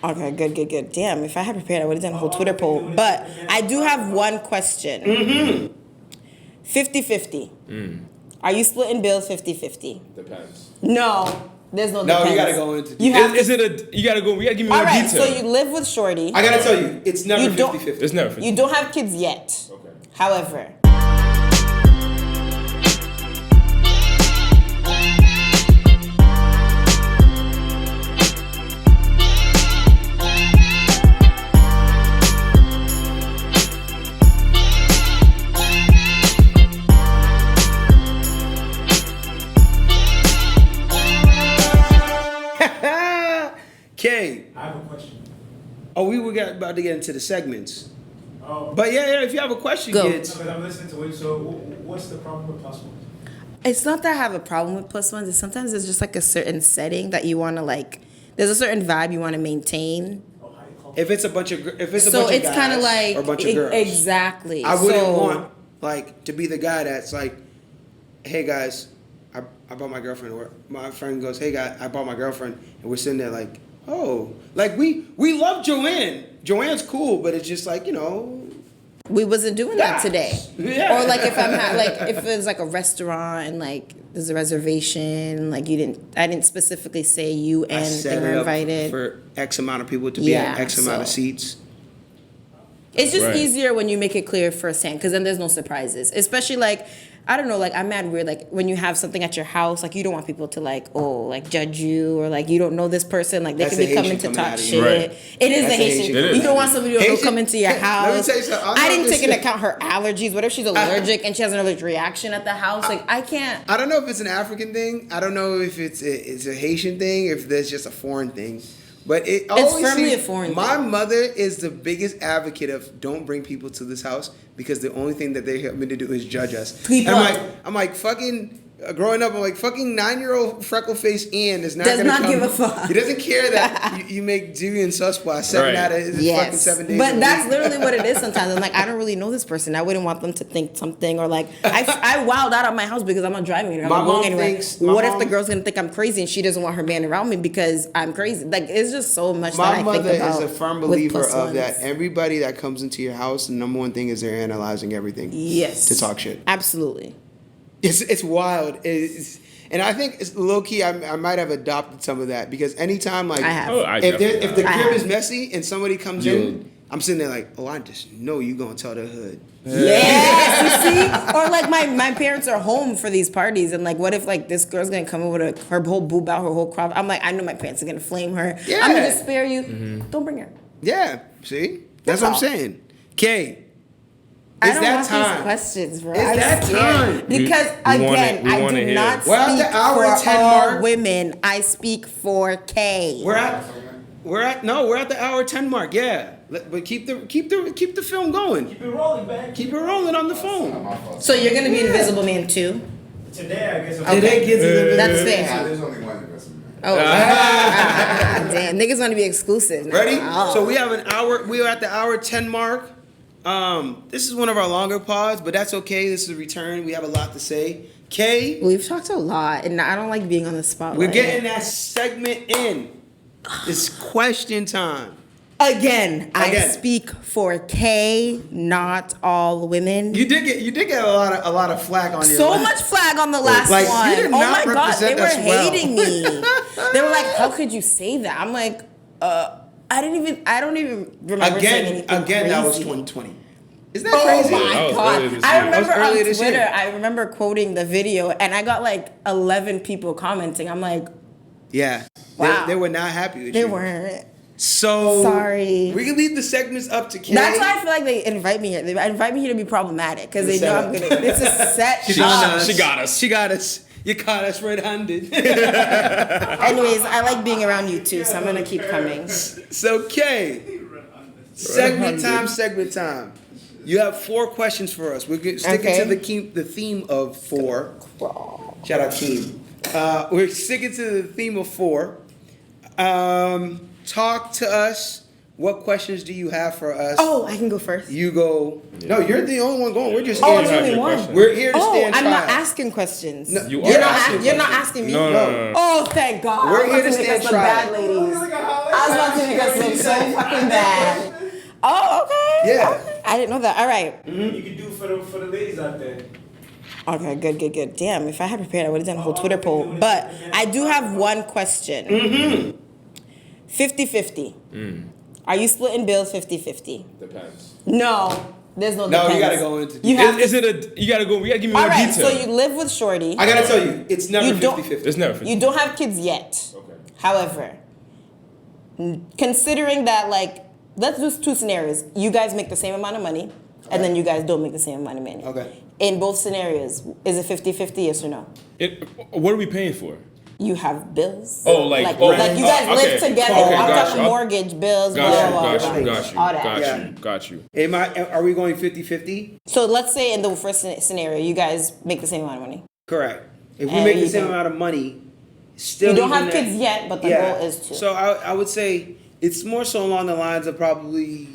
Okay, good. Damn, if I had prepared, I would have done a whole Twitter poll. But I do have one question. 50-50. Are you splitting bills 50-50? Depends. No. There's no No, depends. you gotta go into You detail. You gotta give me more Alright, detail. so you live with Shorty. I gotta tell you, it's never You don't- 50-50. It's never 50. You don't have kids yet. Okay. However, Kay. I have a question. Oh, we were about to get into the segments. Oh, But yeah, if you have a question, Go. kids. no, but I'm listening to it. So, what's the problem with plus ones? it's not that I have a problem with plus ones. It's sometimes there's just like a certain setting that you want to like. There's a certain vibe you want to maintain. Oh, how you call If it's a bunch of So bunch it's of kind of guys like or a bunch of girls, exactly. I wouldn't So- want like to be the guy that's like, hey guys, I bought my girlfriend. Or my friend goes, hey guys, I bought my girlfriend, and we're sitting there like, oh, like we love Joanne. Joanne's cool, but it's just like, you know. We wasn't doing that today. Yeah. Or like if if it's like a restaurant and like there's a reservation, like I didn't specifically say you I and set they it were up invited. for X amount of people to be at Yeah, X amount of so- seats. It's just Right. easier when you make it clear firsthand because then there's no surprises. Especially like, I don't know, like I'm mad weird. Like when you have something at your house, like you don't want people to like, judge you or like you don't know this person. Like they That's could be the coming Haitian to coming talk out of you. shit. Right. It is That's a the Haitian. Haitian coming You out don't of want somebody to Haitian- come into your Let me house. tell you something. I didn't take into account her allergies. What if she's allergic and she has an allergic reaction at the house? Like I can't. I don't know if it's an African thing. I don't know if it's a Haitian thing. If there's just a foreign thing. But it always firmly seems- a foreign My thing. mother is the biggest advocate of don't bring people to this house because the only thing that they help me to do is judge us. People- And I'm like fucking. Growing up, I'm like fucking 9-year-old freckle-faced Ian is not Does gonna not come. give a fuck. He doesn't care that you make Dewey and Suspa 7 Right. out of fucking Yes, 7 days. but a that's week. literally what it is. Sometimes I'm like, I don't really know this person. I wouldn't want them to think something or like I wild out of my house because I'm not driving anywhere. I'm My not going mom anywhere. thinks- my What if mom- the girl's gonna think I'm crazy and she doesn't want her man around me because I'm crazy? Like it's just so much My that I mother think about. is a firm with believer plus of that. ones. Everybody that comes into your house, the number one thing is they're analyzing everything. Yes, To talk shit. Absolutely. It's wild. And I think it's low key. I might have adopted some of that because anytime like I have. Oh, I if definitely if the have. crib is messy and somebody comes You'll- in, I'm sitting there like, oh, I just know you gonna tell the hood. Yes, you see? Or like my parents are home for these parties and like what if like this girl's gonna come in with her whole boob out, her whole crop. I'm like, I know my parents are gonna flame her. Yeah. I'm gonna spare you. Don't bring her. Yeah, see, That's that's what I'm all. saying. Kay, I it's don't that want time. these questions, bro. It's I'm that scared. time. Because We want again, it. We I wanna do hear not it. speak We're at the hour for 10 all mark. women. I speak for K. We're at the hour 10 mark. Yeah, but keep the film going. Keep it rolling, man. Keep it rolling on the phone. So you're gonna be Invisible Man too? Today, I guess. Okay. Today gives you the That's Yeah, fair. there's only one investment. Oh, damn! Niggas want to be exclusive. now. Ready? Oh. So we have an hour. We are at the hour 10 mark. This is one of our longer pods, but that's okay. This is a return. We have a lot to say. Kay, We've talked a lot, and I don't like being on the spotlight. we're getting that segment in. It's question time. Again, I Again. speak for K, not all women. You did get a lot of flack on your So last- much flag on the last Like, you one. did Oh not my god, they represent were us well. hating me. They were like, "How could you say that?" I'm like, I don't even remember saying anything Again, that was crazy. 2020. Isn't that Oh crazy? my That was god! earlier this I year. remember That was on earlier this Twitter. year. I remember quoting the video, and I got like 11 people commenting. I'm like, Yeah. Wow. They were not happy with they you. weren't. So Sorry. We can leave the segments up to Kay. That's why I feel like they invite me here. They invite me here to be problematic because they know I'm gonna. It's a set She's up. on us. She got us. She got us. You caught us red-handed. Anyways, I like being around you too, so I'm gonna keep coming. So, Kay, segment time. You have 4 questions for us. We're sticking Okay. to the theme of 4. Shout out team. We're sticking to the theme of 4. Talk to us what questions do you have for us? Oh, I can go first. You go. No, you're the only one going. We're just Oh, here. I'm the only your one. question. We're here to Oh, stand I'm not trial. asking questions. No, You You're are not. asking You're not questions. asking me. No. Oh, thank God. We're I was here to about make stand us look trial. bad, ladies. I was about to make us look so fucking bad. Oh, okay. Yeah. Okay. I didn't know that. All right. You can do for the ladies out there. Okay, good. Damn, if I had prepared, I would have done a whole Twitter poll. But I do have one question. 50-50. Are you splitting bills 50-50? Depends. No, there's no No, depends. you gotta go into You have Is it a? You gotta go. You gotta give me All more right, detail. so you live with Shorty. I gotta tell you, it's never You don't- 50-50. It's never. You don't have kids yet. Okay. However, considering that, like, let's do two scenarios. You guys make the same amount of money, and then you guys don't make the same amount of money. Okay. In both scenarios, is it 50-50, yes or no? What are we paying for? You have bills. Oh, like like oh, you guys okay. live together. Okay, I'm got talking you. mortgage, bills, blah, Got blah, you. blah, Got blah, you. all that. Got Yeah. you. Got you. Are we going 50-50? So let's say in the first scenario, you guys make the same amount of money. Correct. If we And make the you same don't. amount of money, still You don't even have that- kids yet, but the Yeah. goal is to. So I would say it's more so along the lines of probably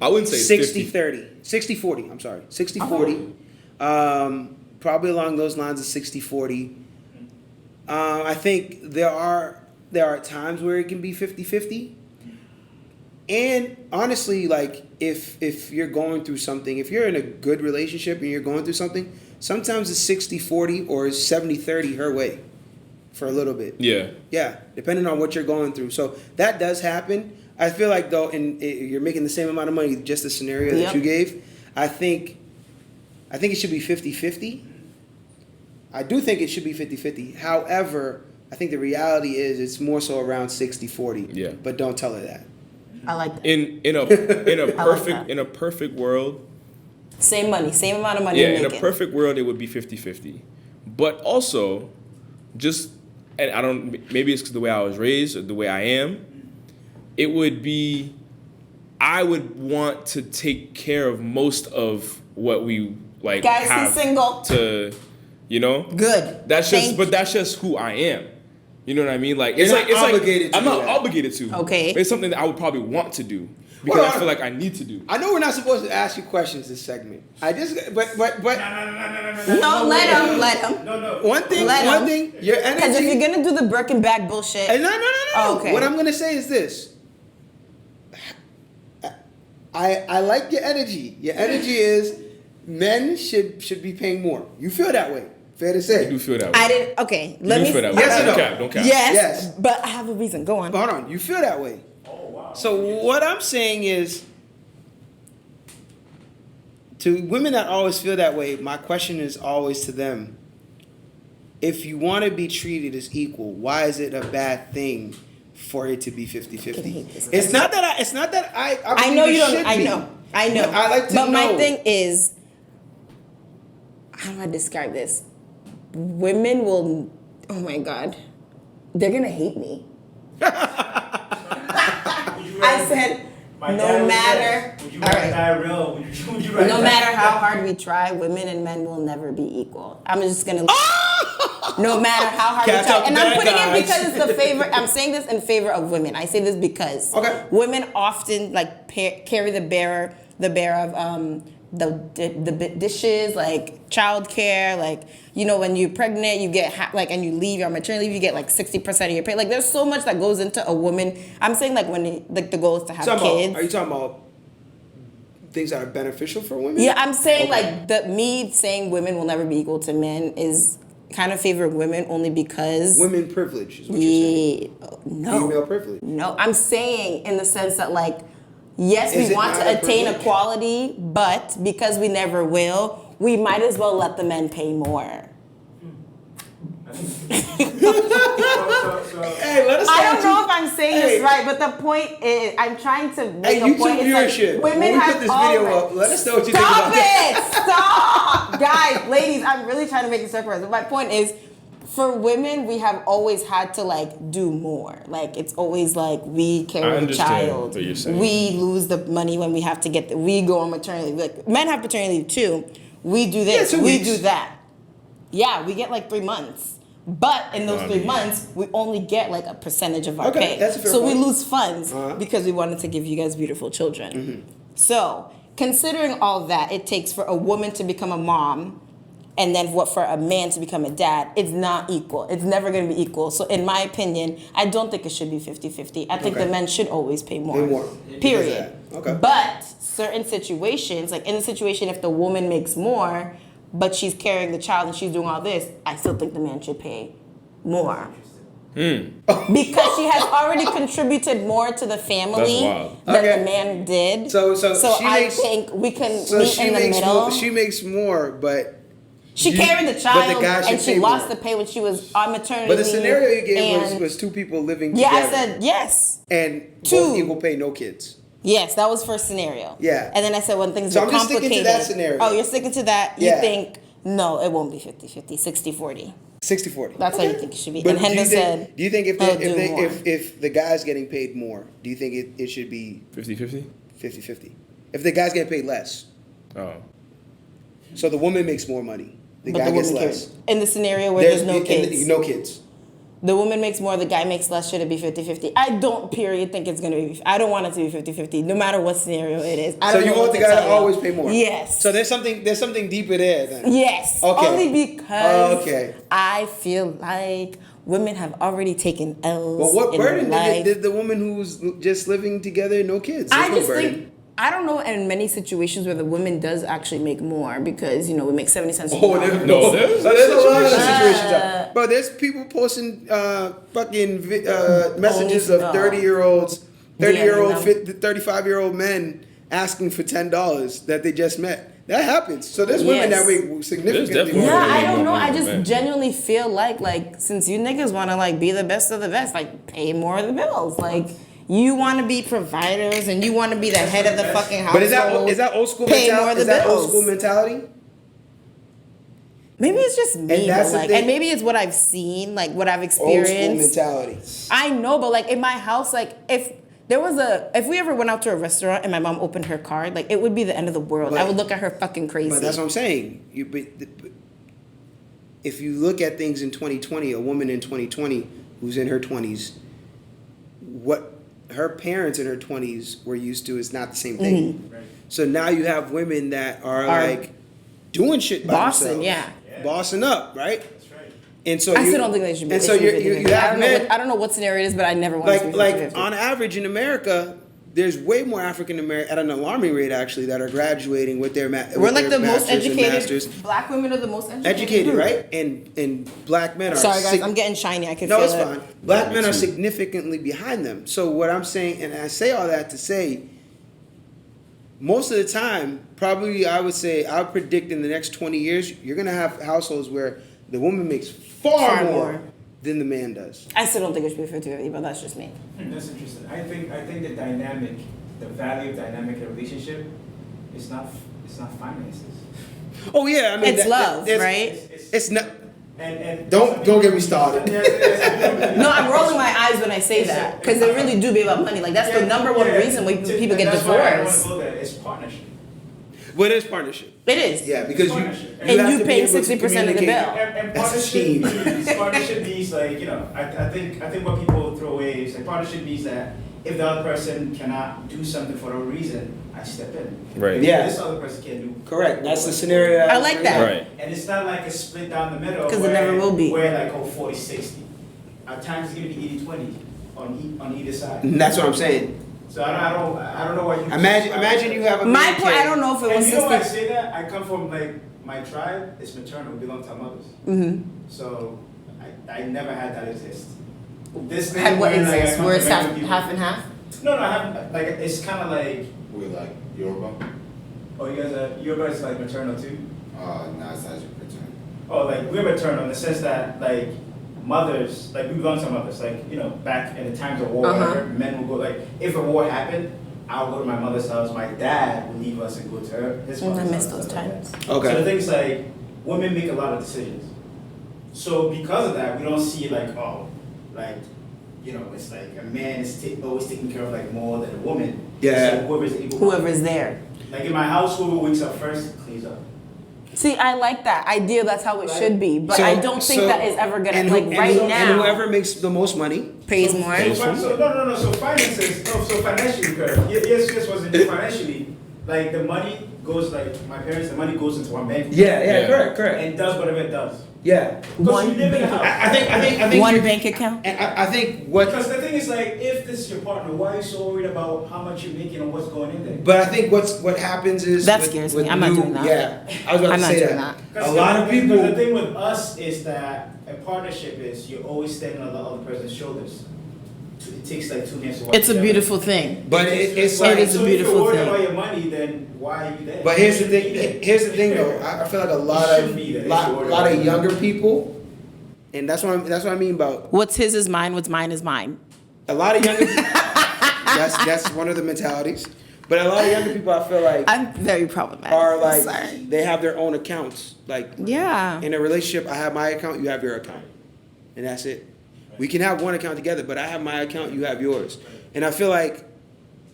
I wouldn't say 60-30. 60-40, I'm sorry. 60-40. Probably along those lines of 60-40. I think there are times where it can be 50-50. And honestly, like if you're going through something, if you're in a good relationship and you're going through something, sometimes it's 60-40 or it's 70-30 her way for a little bit. Yeah. Yeah, depending on what you're going through. So that does happen. I feel like though, you're making the same amount of money, just the scenario Yep. that you gave. I think it should be 50-50. I do think it should be 50-50. However, I think the reality is it's more so around 60-40. Yeah. But don't tell her that. I like that. In a that. in a perfect world, Same money, same amount of money yeah, you're in a making. perfect world it would be 50-50. But also, just and I don't maybe it's 'cause the way I was raised or the way I am, it would be I would want to take care of most of what we like Guys, have he's single. to, you know. Good. That's Thank but that's just who I am. You know what I mean? Like You're it's not like it's obligated like to I'm do not that. obligated to. Okay. But it's something that I would probably want to do because Well, I feel like I need to do. I know we're not supposed to ask you questions this segment. But No, let him. No. one thing, Let him. your Because if energy. you're gonna do the Birkin bag bullshit, No. Oh, okay. What I'm gonna say is this. I like your energy. Your energy is men should be paying more. You feel that way. Fair to I say. do feel that way. I didn't. Okay, You let do me. feel that way. Yes or no? Don't cap. Don't cap. Yes, Yes. but I have a reason. Go on. But hold on, you feel that way. Oh wow. So what I'm saying is, to women that always feel that way, my question is always to them: if you want to be treated as equal, why is it a bad thing for it to be 50-50? hate this. It's not that I I know believe you it don't. should I be. know. I know. But I like to But my know. thing is, how do I describe this? Women will. Oh my god, they're gonna hate me. I said, My dad no was matter. yes. Would you All rather right. die real? Would you rather No die- matter how hard we try, women and men will never be equal. I'm just gonna. No matter how hard Catch we try, up, and I'm bad putting guys. it because it's the favor. I'm saying this in favor of women. I say this because Okay. women often like carry the bearer of the dishes, like childcare, like when you're pregnant, you get and you leave your maternity leave, you get like 60% of your pay. Like there's so much that goes into a woman. I'm saying like when the goal is to have kids. Are you talking about things that are beneficial for women? Yeah, I'm saying Okay. like me saying women will never be equal to men is kind of favor women only because Women privilege is what you're saying. no, Female privilege. no, I'm saying in the sense that like yes, Is we it want not to a attain privilege? equality, but because we never will, we might as well let the men pay more. So, Hey, let us I know don't know if I'm saying Hey. this right, but the point is, I'm trying to make Hey, a YouTube point. It's viewership. like When women we have put this video already- up, let us know what you think Stop about that. it! Stop, guys, ladies. I'm really trying to make this separate. But my point is, for women, we have always had to like do more. Like it's always like we I carry the understand child, what you're saying. we lose the money when we have to get. We go on maternity leave. Like men have paternity leave too. We do this. Yeah, 2 we weeks. do that. Yeah, we get like 3 months. But in those I 3 mean- months, we only get like a percentage of our Okay, pay. that's a fair so we point. lose funds Uh-huh. because we wanted to give you guys beautiful children. Mm-hmm. So considering all that it takes for a woman to become a mom and then what for a man to become a dad, it's not equal. It's never going to be equal. So in my opinion, I don't think it should be 50-50. I think Okay. the men should always pay more. Pay more. Period. Because of that. Okay. But certain situations, like in the situation if the woman makes more, but she's carrying the child and she's doing all this, I still think the man should pay more. Because she has already contributed more to the family That's wild. than Okay. the man did. So she I makes- think we can So meet she in the makes middle. more. She makes more, but She you- carried the but child the guy should and she pay lost more. the pay when she was on maternity But the leave, scenario you gave and- was two people living Yeah, together. I said yes. and two. both equal pay, no kids. Yes, that was first scenario. Yeah. And then I said when things So are I'm just complicated. sticking to that scenario. Oh, you're sticking to that? You Yeah. think, no, it won't be 50-50, 60-40. 60-40. That's how you think it should be. But And do you Henda think, said, do you think he'll do more. if the guy's getting paid more, do you think it should be 50-50? 50-50? If the guy's getting paid less, Oh. so the woman makes more money, the but guy the gets woman less. carries. In the scenario where there's no kids. No kids. The woman makes more, the guy makes less, should it be 50-50? I don't, period, think it's going to be, I don't want it to be 50-50, no matter what scenario it is. I So don't you know want what the to guy to tell you. always pay more? Yes. So there's something deeper there then. Yes. Okay. Only because Okay. I feel like women have already taken L's. But what in burden life. did the woman who's just living together, no kids? I There's no just burden. think I don't know in many situations where the woman does actually make more because we make 70 cents. Oh, there's No, there's a lot of situations. situations. Bro, there's people posting fucking messages of 30-year-olds, 30-year-old, DMing them. 35-year-old men asking for $10 that they just met. That happens. So there's women Yes. that make significantly definitely more. Yeah, Yeah, I don't know. yeah, I just man. genuinely feel like since you niggas want to be the best of the best, pay more of the bills. You want to be providers and you want to be the head of the fucking household. But is that old school Pay more mentality? of the Is that old bills. school mentality? Maybe it's just me, And that's the but thing. and maybe it's what I've seen, what I've Old school experienced. mentality. I know, but in my house, if we ever went out to a restaurant and my mom opened her card, it would be the end of the world. I But- would look at her fucking crazy. But that's what I'm saying. If you look at things in 2020, a woman in 2020 who's in her 20s, what her parents in her 20s were used to is not the same thing. Mm-hmm. Right. So now you have women that are doing shit by Bossing, themselves. yeah. Bossing up, right? That's right. And so I you, still don't think they should be. And they so should be you 50-50. have men I don't know what scenario it is, but I never want to be 50-50. on average in America, there's way more African American at an alarming rate actually that are graduating with their We're the most masters and educated. masters. Black women are the most Educated, group. right? And black men are Sorry, guys, I'm getting shiny. I can no, feel it's it. fine. Black men are significantly behind them. So what I'm saying, and I say all that to say, most of the time, probably I would predict in the next 20 years, you're gonna have households where the woman makes far more than the man does. I still don't think it should be 50-50, but that's just me. That's interesting. I think the value of dynamic in a relationship is not finances. Oh yeah, I mean It's love, right? It's not. And Don't get me started. No, I'm rolling my eyes when I say that because they really do be about money. That's the number one reason why people get that's why I don't divorced. want to go there. It's partnership. What is partnership? It is. Yeah, because you Partnership. have And you to be pay able to 60% of the communicate. bill. And That's a team. partnership means I think what people throw away is partnership means that if the other person cannot do something for a reason, I step in. Right. If Yeah. this other person can't do. Correct. That's the scenario. I like that. Right. And it's not like a split down the middle. 'Cause it never will be. Where 40-60. At times it's gonna be 80-20 on either side. And that's what I'm saying. So I don't know what you. Imagine you have a My man point, I cave. don't know if it And was you know why I 60. say that? I come from my tribe. It's maternal. We belong to our mothers. Mm-hmm. So I never had that exist. This Had what thing where, I exists? come Where from it's American people- half and half? No, I haven't. It's kind of like. We're like Yoruba. Oh, you guys are maternal too. Not as a pretend. Oh, we're maternal in the sense that mothers, we belong to mothers. Back in the times of war, Uh-huh. whatever, men will go if a war happened, I'll go to my mother's house. My dad would leave us and go to his I mother's miss house, those stuff like times. that. Okay. So the thing is women make a lot of decisions. So because of that, we don't see it's a man is always taking care of more than a woman. Yeah. So whoever's able. Whoever's there. In my house, whoever wakes up first cleans up. See, I like that idea. That's how it should be, but So- I don't think so- that is ever gonna and like right and now. whoever makes the most money. pays more. So finances. No, so financially, Kurt. Yes, wasn't it financially? Like the money goes like my parents. The money goes into one bank. Yeah. Correct. And does whatever it does. Yeah. Because you live in a house. I think One you're- bank account. And I think what. Because the thing is, like, if this is your partner, why are you so worried about how much you're making and what's going in there? But I think what happens is That scares me. I'm not doing that. Yeah, I was about I'm to not say doing that. that. A lot of people. Because the thing with us is that a partnership is you're always standing on the other person's shoulders. It takes like 2 hands to walk It's a together. beautiful thing. But it's It like. is a So beautiful if you're worried thing. about your money, then why are you there? But here's the You shouldn't be thing. there. Here's the thing, though. I feel like a lot You of should be there. lot of younger people, and that's what I mean about What's his is mine. What's mine is mine. a lot of younger. that's one of the mentalities. But a lot of younger people, I feel like, I'm very problematic. are like Sorry. they have their own accounts. Like Yeah. in a relationship, I have my account, you have your account, and that's it. We can have one account together, but I have my account, you have yours. And I feel like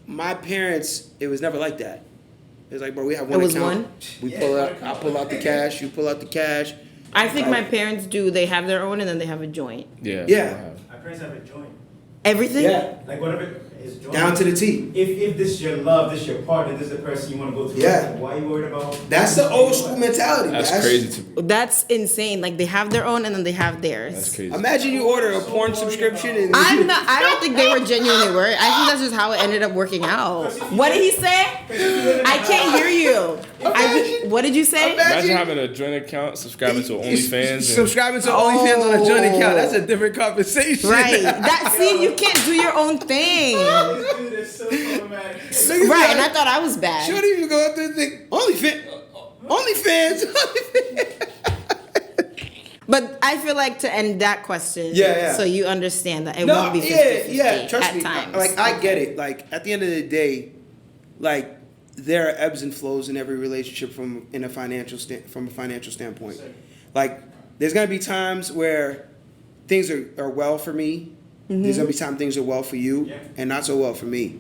my parents, it was never like that. It was like, bro, we have one It was account. one? We pull out, I pull out the cash, you pull out the cash. I think my parents do. They have their own and then they have a joint. Yeah. Yeah. My parents have a joint. Everything? Yeah, Like whatever is joint. down to the T. If this is your love, this is your partner, this is the person you want to go through. Yeah. Why are you worried about? That's the old school mentality. That's crazy to me. That's insane. Like they have their own and then they have theirs. That's crazy. Imagine you order a porn subscription and I don't think they were genuinely worried. I think that's just how it ended up working out. What did he say? I can't hear you. What did you say? Imagine having a joint account, subscribing to OnlyFans. and- subscribing to OnlyFans on a joint account. That's a different conversation. Right. That see, you can't do your own thing. This dude is so problematic. Niggas Right, like- and I thought I was bad. She don't even go out there and think OnlyFans. But I feel like to end that question, Yeah. so you understand that it No, won't be 50-50 Trust at me. times. Like I get it. Like at the end of the day, like there are ebbs and flows in every relationship from a financial standpoint. Like there's gonna be times where things are well for me. There's gonna be times things are well for you, and not so well for me.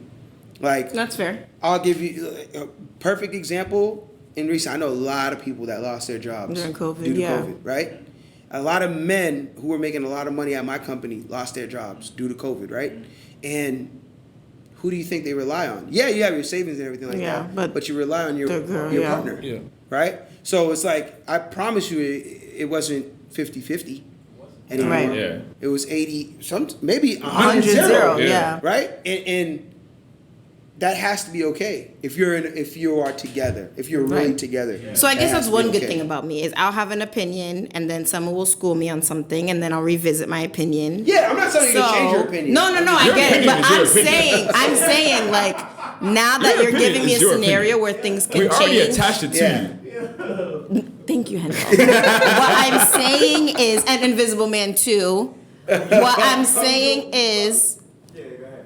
Like That's fair. I'll give you a perfect example. In recent, I know a lot of people that lost their jobs During COVID, due to yeah. COVID, right? A lot of men who were making a lot of money at my company lost their jobs due to COVID, right? And who do you think they rely on? Yeah, you have your savings and everything like Yeah, that, but you rely on your the girl, your yeah. partner, Yeah. right? So it's like I promise you, it wasn't 50-50 anymore. Right. Yeah. It was 80, maybe 100 100 0, Yeah. yeah. right? And that has to be okay if you are together, if you're really Right. together. So I that guess has that's to be one good okay. thing about me is I'll have an opinion and then someone will school me on something and then I'll revisit my opinion. Yeah, I'm not telling you to change your opinion. No, I Your get it. opinion But is your opinion. I'm saying like now that Your you're opinion giving me a is your scenario opinion. where things can We already change. attached it to Yeah. you. Thank you, Henry. What I'm saying is, and Invisible Man too. What I'm saying is, Yeah, go ahead.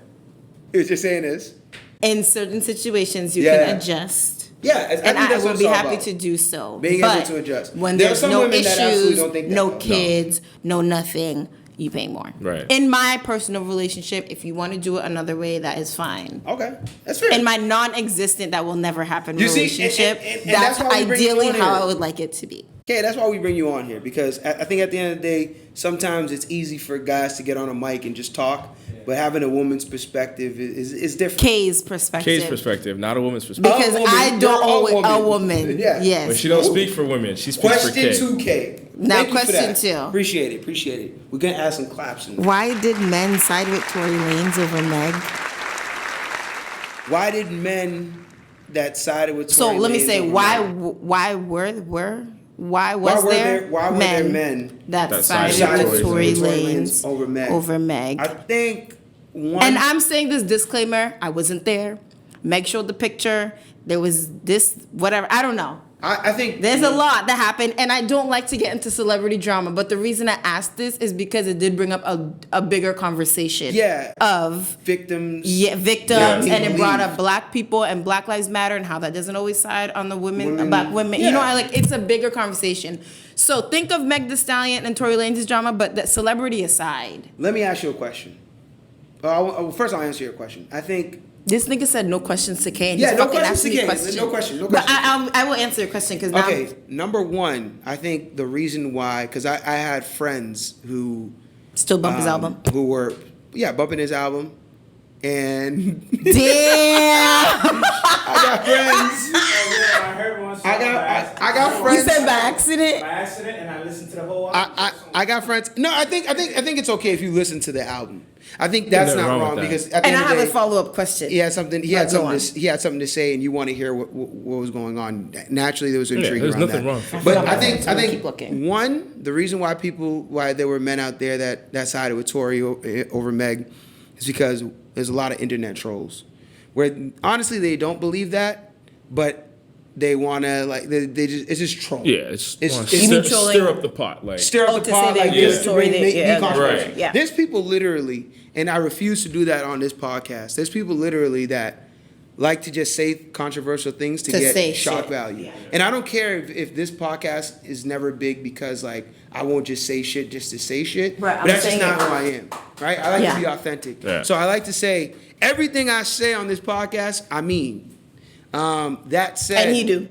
What you're saying is, in certain situations, you Yeah. can adjust. yeah, I And think I that's what will it's be all happy about. to do so. Being but able to adjust. when There are there's some no women that absolutely issues, don't think that, no though. kids, no nothing, you pay more. Right. In my personal relationship, if you want to do it another way, that is fine. Okay, that's fair. In my non-existent, that will never happen You see, relationship, and that's that's why we bring you ideally on how here. I would like it to be. Okay, that's why we bring you on here, because I think at the end of the day, sometimes it's easy for guys to get on a mic and just talk, but having a woman's perspective is different. Kay's perspective. Kay's perspective, not a woman's perspective. Because A woman. I don't You're a always woman. a woman. Yeah. Yes. But she don't speak for women. She speaks for Kay. Question 2K. Now, Thank you for question that. 2. Appreciate it. We're gonna add some claps. Why did men side with Tory Lanez over Meg? Why did men that sided with So Tory let me Lanez say over why Meg? why Why was were there there men that that sided sided with with Tory Tory Lanez Lanez over Meg? over Meg? I think one. And I'm saying this disclaimer, I wasn't there. Meg showed the picture. There was this whatever. I don't know. I think There's a lot that happened, and I don't like to get into celebrity drama. But the reason I asked this is because it did bring up a bigger conversation. Yeah. Of victims. victims, Yeah. and it brought Leave. up black people and Black Lives Matter and how that doesn't always side on the Women. black women. Yeah. You know, it's a bigger conversation. So think of Meg Thee Stallion and Tory Lanez's drama, but that celebrity aside. Let me ask you a question. First, I'll answer your question. I think. This nigga said no questions to K. And Yeah, he's no fucking questions asking to me K. questions. No question. No But question. I will answer your question because now. Okay, number one, I think the reason why, because I had friends who Still bump his album. who were bumping his album, and Damn. I got friends. I heard one song I got You friends. said by accident. by accident, and I listened to the whole album. I got friends. No, I think it's okay if you listen to the album. I think that's nothing not wrong with wrong that. because at the And I end of have the a day, follow up question. he had something. He But had go something. on. He had something to say, and you want to hear what was going on. Naturally, there was intrigue there's around nothing that. wrong. But Okay, I so we'll keep think looking. one, the reason why there were men out there that sided with Tory over Meg is because there's a lot of internet trolls, where honestly they don't believe that, but they want to they just it's just troll. Yeah, it's You stir, mean trolling- stir up the pot. Like, Stir Oh, up the to say pot they like agree this with to Tory, make they- yeah, controversy. right. Yeah. There's people literally, and I refuse to do that on this podcast. There's people literally that like to just say controversial things to To get say shock shit. value. And I don't care if this podcast is never big because like I won't just say shit just to say shit. Right, But I'm that's just saying not it. who I am. Right? I like Yeah. to be authentic. Yeah. So I like to say everything I say on this podcast, I mean. That said, And he do.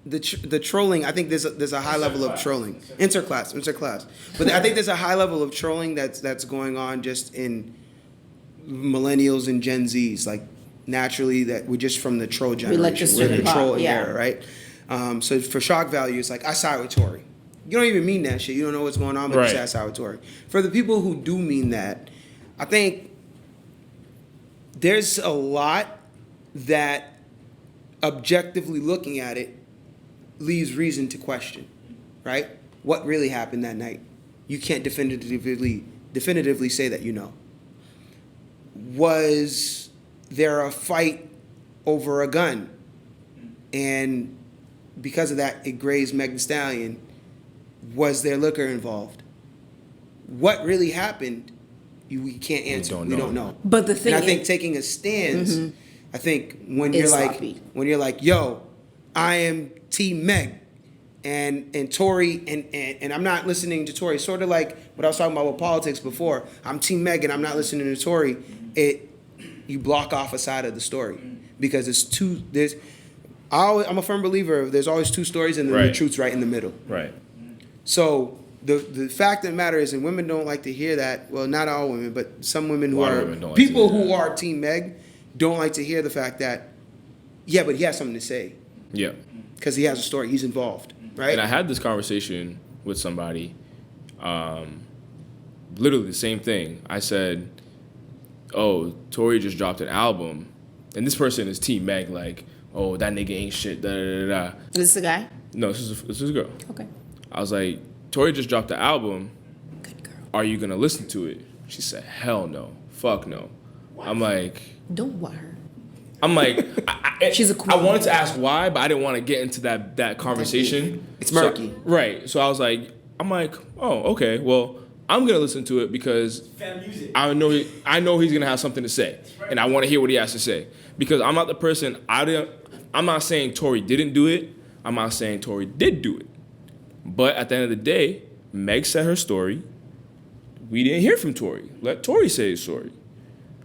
the trolling, I think there's a high level of trolling. Interclass. But I think there's a high level of trolling that's going on just in millennials and Gen Zs. Like naturally that we're just from the troll generation. like to We're stir the the pot, troll yeah. era, right? So for shock value, it's like I side with Tory. You don't even mean that shit. You don't know what's going on, but Right. you say I side with Tory. For the people who do mean that, I think there's a lot that objectively looking at it leaves reason to question, right? What really happened that night? You can't definitively say that you know. Was there a fight over a gun? And because of that, it grazed Meg Thee Stallion. Was there liquor involved? What really happened? We can't answer. We don't know. But the thing And I think is- taking a stance, I think when It's you're sloppy. like, yo, I am Team Meg, and Tory, and I'm not listening to Tory. Sort of like what I was talking about with politics before. I'm Team Meg, and I'm not listening to Tory. You block off a side of the story because it's two. I'm a firm believer of there's always two stories, and then the Right. truth's right in the middle. right. So the fact of the matter is, and women don't like to hear that. Well, not all women, but some women who A lot of are women don't like to people hear who that. are Team Meg don't like to hear the fact that, yeah, but he has something to say Yeah. because he has a story. He's involved, right? And I had this conversation with somebody, literally the same thing. I said, oh, Tory just dropped an album, and this person is Team Meg, like, oh, that nigga ain't shit, da da da da. Is this a guy? No, this is a girl. Okay. I was like, Tory just dropped the album. Good girl. Are you gonna listen to it? She said, hell no, fuck no. I'm like, Don't want her. She's a queen. I wanted to ask why, but I didn't want to get into that conversation. It's murky. Right. So I'm like, oh, okay. Well, I'm gonna listen to it because Fan music. I know he's gonna have something to say, and I want to hear what he has to say. Because I'm not the person. I'm not saying Tory didn't do it. I'm not saying Tory did do it. But at the end of the day, Meg said her story. We didn't hear from Tory. Let Tory say his story.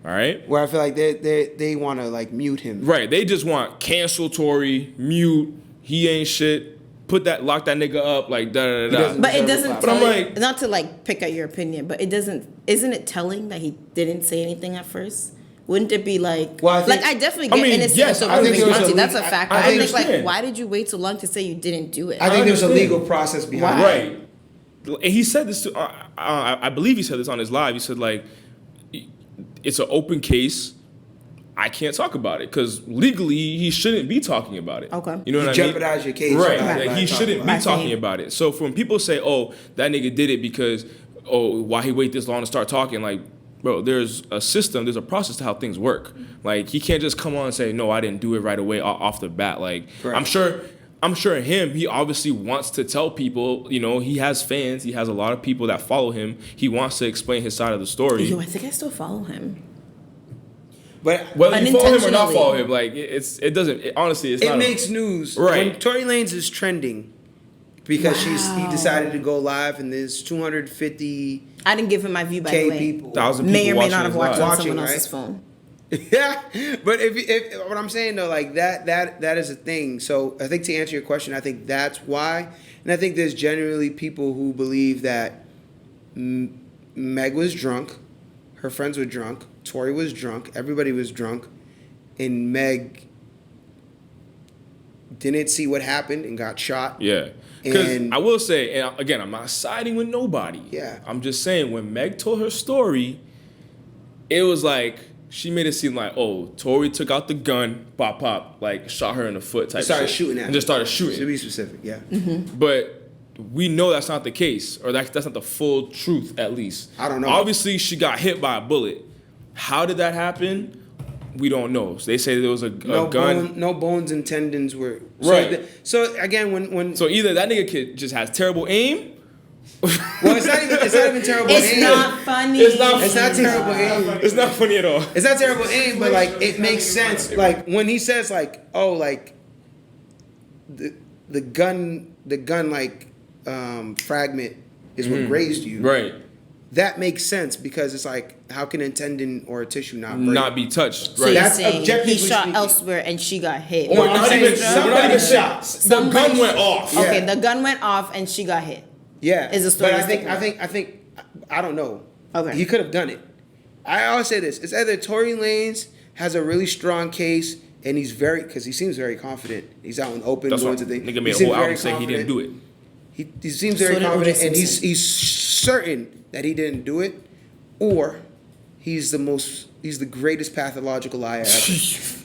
All right. Where I feel like they want to like mute him. Right. They just want cancel Tory, mute. He ain't shit. Lock that nigga up. Like da da da. doesn't- But it deserve a doesn't platform. tell But I'm you, like- not to like pick at your opinion, but isn't it telling that he didn't say anything at first? Wouldn't it be like, Well, I think- I definitely get innocent yes, until I think proven there's a guilty. That's a legal- fact. I I think like, understand. why did you wait so long to say you didn't do it? I think there's a understand. legal process behind it. Right. And he said this to, I believe he said this on his live. He said, like, it's an open case. I can't talk about it because legally he shouldn't be talking about it. Okay. You know You what I mean? jeopardize your case Right. by- Like, by he talking shouldn't about be it. talking about it. So when people say, oh, that nigga did it because, oh, why he wait this long to start talking? Like, bro, there's a system, there's a process to how things work. Like, he can't just come on and say, no, I didn't do it right away off the bat. Like, Correct. I'm sure he obviously wants to tell people, you know, he has fans, he has a lot of people that follow him. He wants to explain his side of the story. Yo, I think I still follow him. But Whether you follow him or not Unintentionally. follow him, like, honestly, it's it not. makes news. Right. When Tory Lanez is trending, because he Wow. decided to go live, and there's 250 I didn't give him my view, by the way. people. 1,000 May or people may not have watched watching on his Watching, someone else's right? phone. Yeah, but if what I'm saying though, like that is a thing. So I think to answer your question, I think that's why, and I think there's generally people who believe that Meg was drunk, her friends were drunk, Tory was drunk, everybody was drunk, and Meg didn't see what happened and got shot. Yeah. Because And- I will say, and again, I'm not siding with nobody. Yeah. I'm just saying, when Meg told her story, it was like, she made it seem like, oh, Tory took out the gun, pop, like shot her in the foot type Started shit. shooting at And her. just started To shooting. be specific, yeah. But we know that's not the case, or that's not the full truth, at least. I don't know. Obviously, she got hit by a bullet. How did that happen? We don't know. So they say there was a gun. No bones and tendons were Right. So again, when So either that nigga kid just has terrible aim. well, it's not even terrible It's aim. not funny. It's not It's not terrible aim. It's not funny at all. It's not terrible aim, but like it makes sense. Like when he says like, oh, like the gun like fragment is what grazed you. Right. That makes sense because it's like, how can a tendon or a tissue not break? Not be touched. So Right. you're That's saying he objectively shot speaking. elsewhere and she got hit. Or not I'm even, saying not even somebody shot. The gun went off. Yeah. Okay, the gun went off and she got hit. Yeah, Is the story But sticking? I think I don't know. Okay. He could have done it. I always say this: it's either Tory Lanez has a really strong case, and he's because he seems very confident. He's out in the open That's doing why the thing. nigga He made a seems whole album very saying he didn't confident. do it. He seems So very did O.J. confident, and Simpson. he's certain that he didn't do it, or he's the greatest pathological liar ever.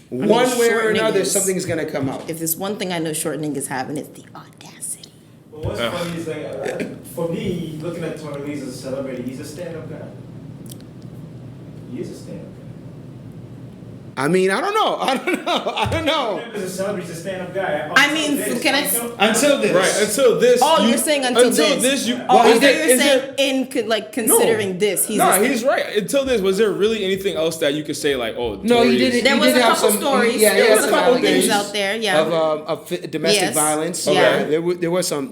One way or short another, niggas. something's gonna come out. If there's one thing I know short niggas having, it's the audacity. But what's funny is like, for me, looking at Tory Lanez as a celebrity, he's a stand-up guy. He is a stand-up guy. I mean, I don't know. As a celebrity, he's a stand-up guy. I mean, can I- Until this, Right. Until this. Oh, you're saying until this. you. Oh, I is thought there- you were is there- saying considering this. He's Nah, a- he's right. Until this, was there really anything else that you could say like, oh, No, Tory he is- didn't. There he was did a have couple some, stories. Yeah, There he was had a some couple things allegations out there, yeah. of domestic Yes. violence. Okay. Yeah, there was some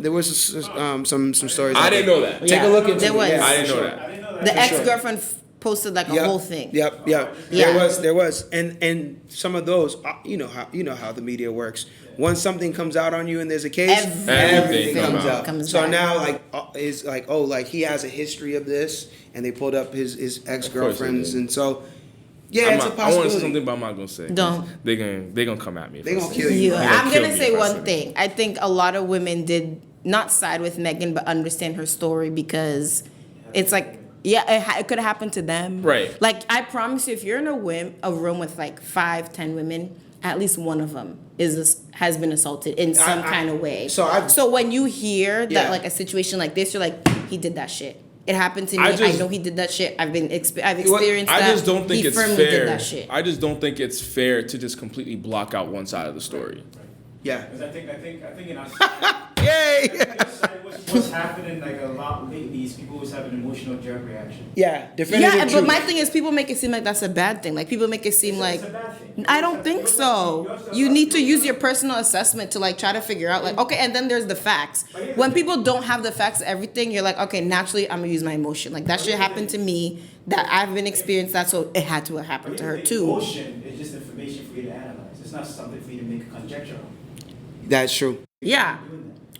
stories. I out didn't there. know that. Take Yeah. a look into There it. was. Yeah, I didn't for know sure. that. I didn't know that. The For sure. ex-girlfriend posted like a Yep. whole thing. Yep. Yeah. There was, and some of those, you know how the media works. Once something comes out on you and there's a case, Everything comes out. comes So back. now, is like, oh, like he has a history of this, and they pulled up his ex girlfriends, did. and so yeah, I'm it's a not- I want to say possibility. something, but I'm not gonna say. Don't. They gonna come at me. if They I gonna say kill it. you. Yeah, They I'm kill gonna me say if I one say it. thing. I think a lot of women did not side with Megan, but understand her story because it's like, yeah, it could have happened to them. Right. Like I promise you, if you're in a room with like 5-10 women, at least one of them has been assaulted in some kind of way. So when you hear that Yeah. like a situation like this, you're like, he did that shit. It happened to me. I I just- know he did that shit. I've experienced I that. just don't think he it's firmly fair. did that shit. I just don't think it's fair to just completely block out one side of the story. Yeah. Because I think in our Yay. what's happening like a lot lately is people always have an emotional jerk reaction. Yeah. Definitive Yeah, but truth. my thing is, people make it seem like that's a bad thing. Like people make it seem like It's a bad thing. I don't think so. You need to use your personal assessment to like try to figure out like okay, and then there's the facts. When people don't have the facts of everything, you're like okay, naturally I'm gonna use my emotion. Like that shit happened to me. That I've been experienced that, so it had to have happened to her too. Emotion is just information for you to analyze. It's not something for you to make a conjecture on. That's true. Yeah,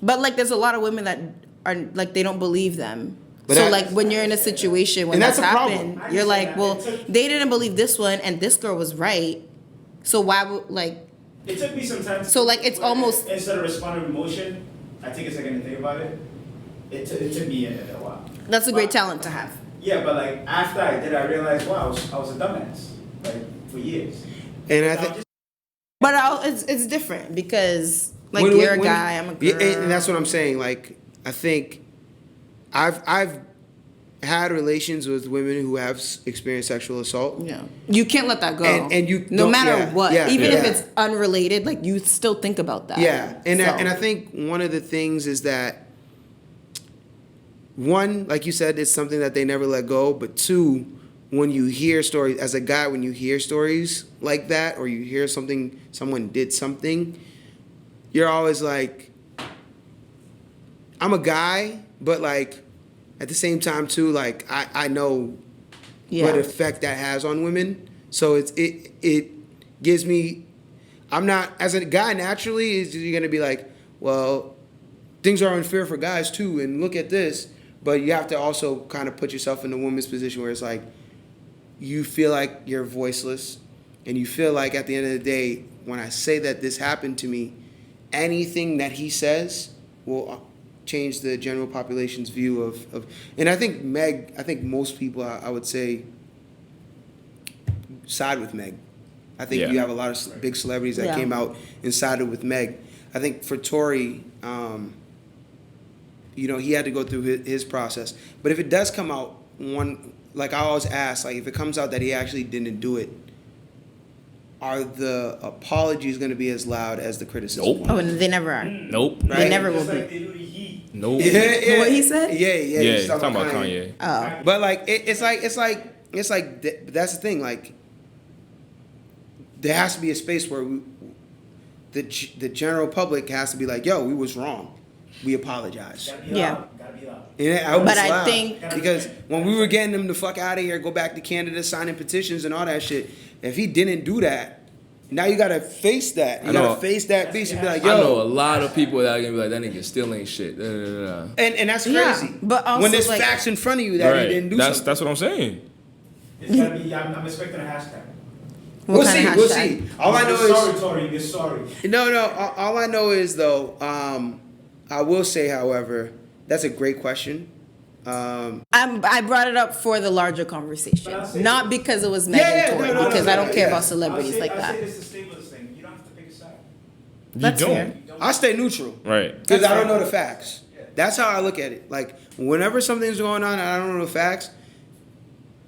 but like there's a lot of women that are like they don't believe them. But So that- like when you're in a situation when And that's that's a happened, problem. you're like, well, they didn't believe this one, and this girl was right. So why would like? It took me some time. So, like, it's almost- instead of responding with emotion, I take a second to think about it. It took me a while. That's a great talent to have. Yeah, but like after I did, I realized, wow, I was a dumbass, like for years. And I I'm think. just- But it's different because like When- you're a when- guy, I'm a Yeah, girl. and that's what I'm saying. Like, I think I've had relations with women who have experienced sexual assault. Yeah, you can't let that go. And you no don't- matter yeah, what, yeah, even if yeah. it's unrelated, like you still think about that. Yeah, and So- I think one of the things is that one, like you said, it's something that they never let go. But two, when you hear stories as a guy, when you hear stories like that, or you hear someone did something, you're always like, I'm a guy, but like at the same time too, like I know what effect that has on women. So it gives me. I'm not as a guy naturally. You're gonna be like, well, things are unfair for guys too, and look at this. But you have to also kind of put yourself in the woman's position where it's like you feel like you're voiceless, and you feel like at the end of the day, when I say that this happened to me, anything that he says will change the general population's view of and I think most people, I would say, side with Meg. I think you have a lot of big celebrities that came out and sided with Meg. I think for Tory, he had to go through his process. But if it does come out, like I always ask, like if it comes out that he actually didn't do it, are the apologies going to be as loud as the criticism? Nope. Oh, and they never are. Nope. Right? They never will Just like be. they do the Heat. Nope. Yeah. What he said? Yeah. Yeah, talking about Kanye. Oh. But like it's like that's the thing. Like there has to be a space where the general public has to be like, yo, we was wrong. We apologize. Gotta be Yeah. loud. Gotta be loud. Yeah, I hope But it's I loud. think- because when we were getting them the fuck out of here, go back to Canada, signing petitions and all that shit. If he didn't do that, now you gotta face that. You I know. gotta face that beast and be like, I know a yo. lot of people that are gonna be like, that nigga still ain't shit. Da, da, da, da. And that's Yeah, crazy. but also, when there's like- facts in front of you that he didn't do something. That's what I'm saying. It's gotta be. I'm expecting a hashtag. What We'll kind see. of We'll hashtag? see. All I know You're sorry, is Tory. You're sorry. no. All I know is though. I will say, however, that's a great question. I brought it up for the larger conversation, But I'll say- not because it was Meg Yeah, and Tory, no, because I don't care yeah. about celebrities like I'll that. say this to stable this thing. You don't have to pick a side. That's you don't. fair. I stay neutral. Right. Because That's I don't fair. know the facts. That's how I look at it. Like, whenever something's going on and I don't know the facts,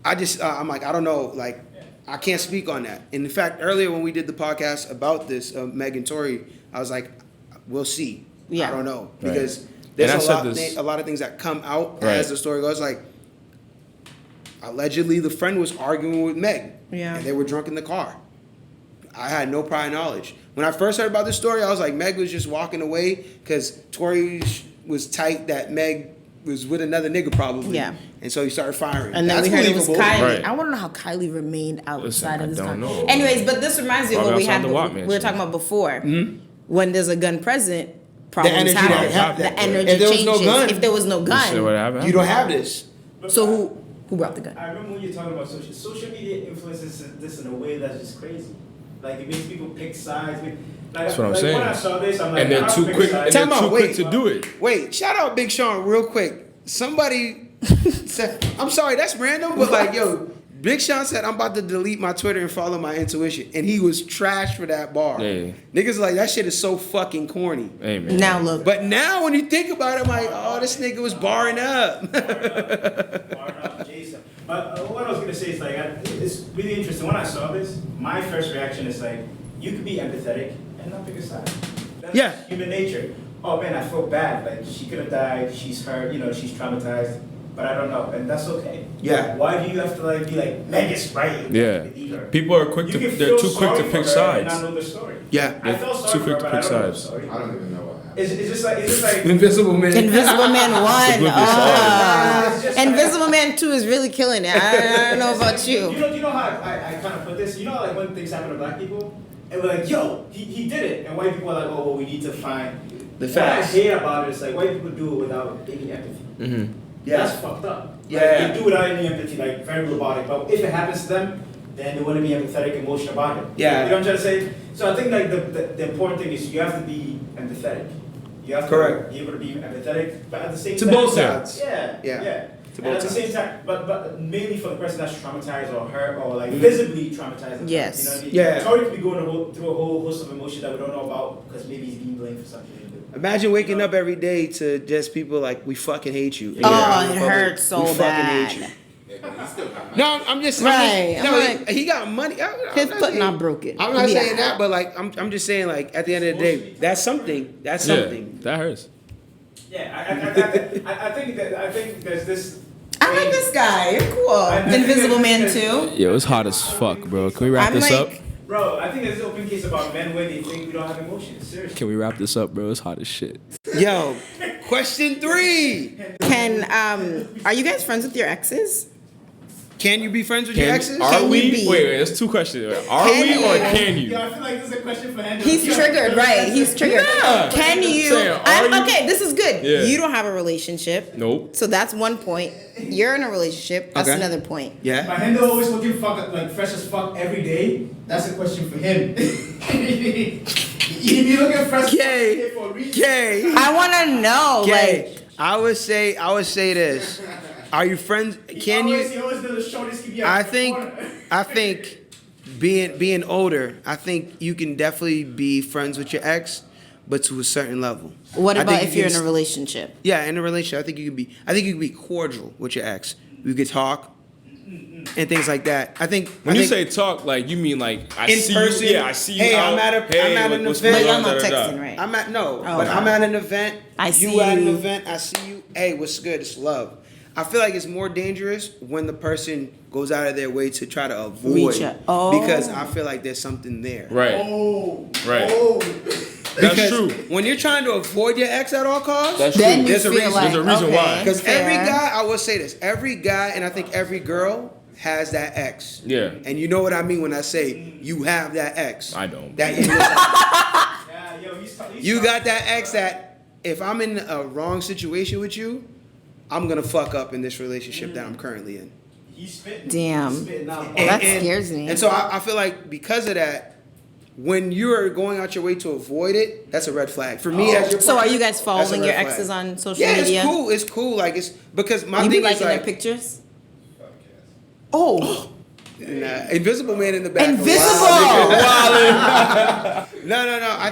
I'm like, I don't know. Like, I can't speak on that. And in fact, earlier when we did the podcast about this, Meg and Tory, I was like, we'll see. Yeah. I don't know. Right. Because And I there's said this- a lot of things that come out Right. as the story goes. Like, allegedly, the friend was arguing with Meg. Yeah. And they were drunk in the car. I had no prior knowledge. When I first heard about this story, I was like, Meg was just walking away because Tory was tight that Meg was with another nigga probably. Yeah. And so he started firing. And then That's we heard it was believable. Kylie. Right. I want to know how Kylie remained outside I of this don't conversation. know. Anyways, but this reminds me of what Probably we had. outside the Watt We were Mansion. talking about before. When there's a gun present, problems energy happen. that happened. The energy If there was changes. no gun, if there was no You see gun, what happened? You don't have this. But so who brought the gun? I remember when you're talking about social media influences this in a way that's just crazy. Like it makes people pick sides. That's what I'm saying. When I saw this, I'm like, And they're I don't too pick quick. sides. And they're Time too out, quick wait. to do it. Wait, shout out Big Sean real quick. Somebody said, I'm sorry, that's random, but like, yo, Big Sean said, I'm about to delete my Twitter and follow my intuition. And he was trash for that bar. Yeah. Niggas like, that shit is so fucking corny. Hey, man. Now look. But now when you think about it, I'm like, oh, this nigga was barring up. Jason. But what I was gonna say is like, it's really interesting. When I saw this, my first reaction is like, you could be empathetic and not pick a side. That's Yeah. human nature. Oh man, I feel bad. Like she could have died. She's hurt. She's traumatized. But I don't know, and that's okay. Yeah. Why do you have to like be like, Meg is right? Yeah. Believe her. People are quick You to. can They're feel too quick sorry to for pick her and not sides. know the story. Yeah. I felt sorry Too for quick her, to but pick I don't know the sides. story. I don't even know what happened. It's just like Invisible Man. Invisible Man 1. Oblivious Oh. It's just Invisible Man 2 is really killing it. I don't know about You you. know how I kind of put this? Like when things happen to black people, and we're like, yo, he did it. And white people are like, oh, well, we need to find The What facts. I hate about it is like white people do it without any empathy. Mm-hmm. Yeah. That's fucked up. Yeah. Like, they do it without any empathy, like very robotic. But if it happens to them, then they want to be empathetic, emotional about it. Yeah. You know what I'm trying to say? So I think like the important thing is you have to be empathetic. You have Correct. to be able to be empathetic, but at the same To time, both sides. Yeah. Yeah. Yeah. To And both at the same sides. time, but mainly for the person that's traumatized or hurt or like visibly traumatized. Yes. You know what I mean? Yeah. Tory could be going through a whole host of emotions that we don't know about because maybe he's being blamed for something. Imagine waking up every day to just people like, we fucking hate you. Oh, it hurts so We fucking bad. hate you. Yeah, but he still got No, I'm just Right. no, I'm like, he got money. I'm his not foot saying- not broken. I'm not Yeah. saying that, but like I'm just saying like at the end of the day, that's something. That's Yeah, something. that hurts. Yeah, I think there's this. I like this guy. You're cool. I think Invisible Man that- 2. Yo, it's hot as fuck, bro. Can we wrap I'm this like- up? Bro, I think there's an open case about men where they think we don't have emotions. Seriously. Can we wrap this up, bro? It's hot as shit. Yo, Question 3. Are you guys friends with your exes? Can you be friends with your exes? Are Can we? you be? Wait, that's 2 questions. Are Can we you? or can you? Yo, I feel like this is a question for Andrew. He's triggered, right? He's triggered. Yeah. Can you? Saying, are you? Okay, this is good. Yeah. You don't have a relationship. Nope. So that's one point. You're in a relationship. That's Okay. another point. Yeah. My handle always looking like fresh as fuck every day. That's a question for him. You be looking fresh K. for a reason. K. I want to know, K. I would say this. Are you friends? Can you? He always does the shortest keep you I out the think corner. being older, I think you can definitely be friends with your ex, but to a certain level. what I about think if you you're can in a relationship? Yeah, in a relationship, I think you can be cordial with your ex. You could talk and things like that. I think When I you think say talk, like you mean like I In see person? you. Yeah, I see you. Hey, out. I'm at an what's event. But going y'all on, not da, da, da. texting, right? I'm at Oh, but okay. I'm at an event. I see you at an you. event. I see you. Hey, what's good? It's love. I feel like it's more dangerous when the person goes out of their way to try to avoid. Reach out. Oh. Because I feel like there's something there. Right. Oh. Right. Oh. That's Because true. when you're trying to avoid your ex at all costs, That's Then true. you There's a feel reason. like, There's a reason okay, why. because every fair. guy, I will say this, every guy, and I think every girl has that ex. Yeah. And you know what I mean when I say you have that ex. I don't. That Yeah, yo, he's you got that ex that if I'm in a wrong situation with you, I'm gonna fuck up in this relationship that I'm currently in. He's spitting. Damn. He's spitting out. That scares me. And so I feel like because of that, when you're going out your way to avoid it, that's a red flag for me. As your So are partner, you guys that's a following red your flag. exes on social Yeah, media? it's cool. It's cool. Like it's because my You be thing is liking like their pictures? Oh, nah, Invisible Man in the back. Invisible. No. I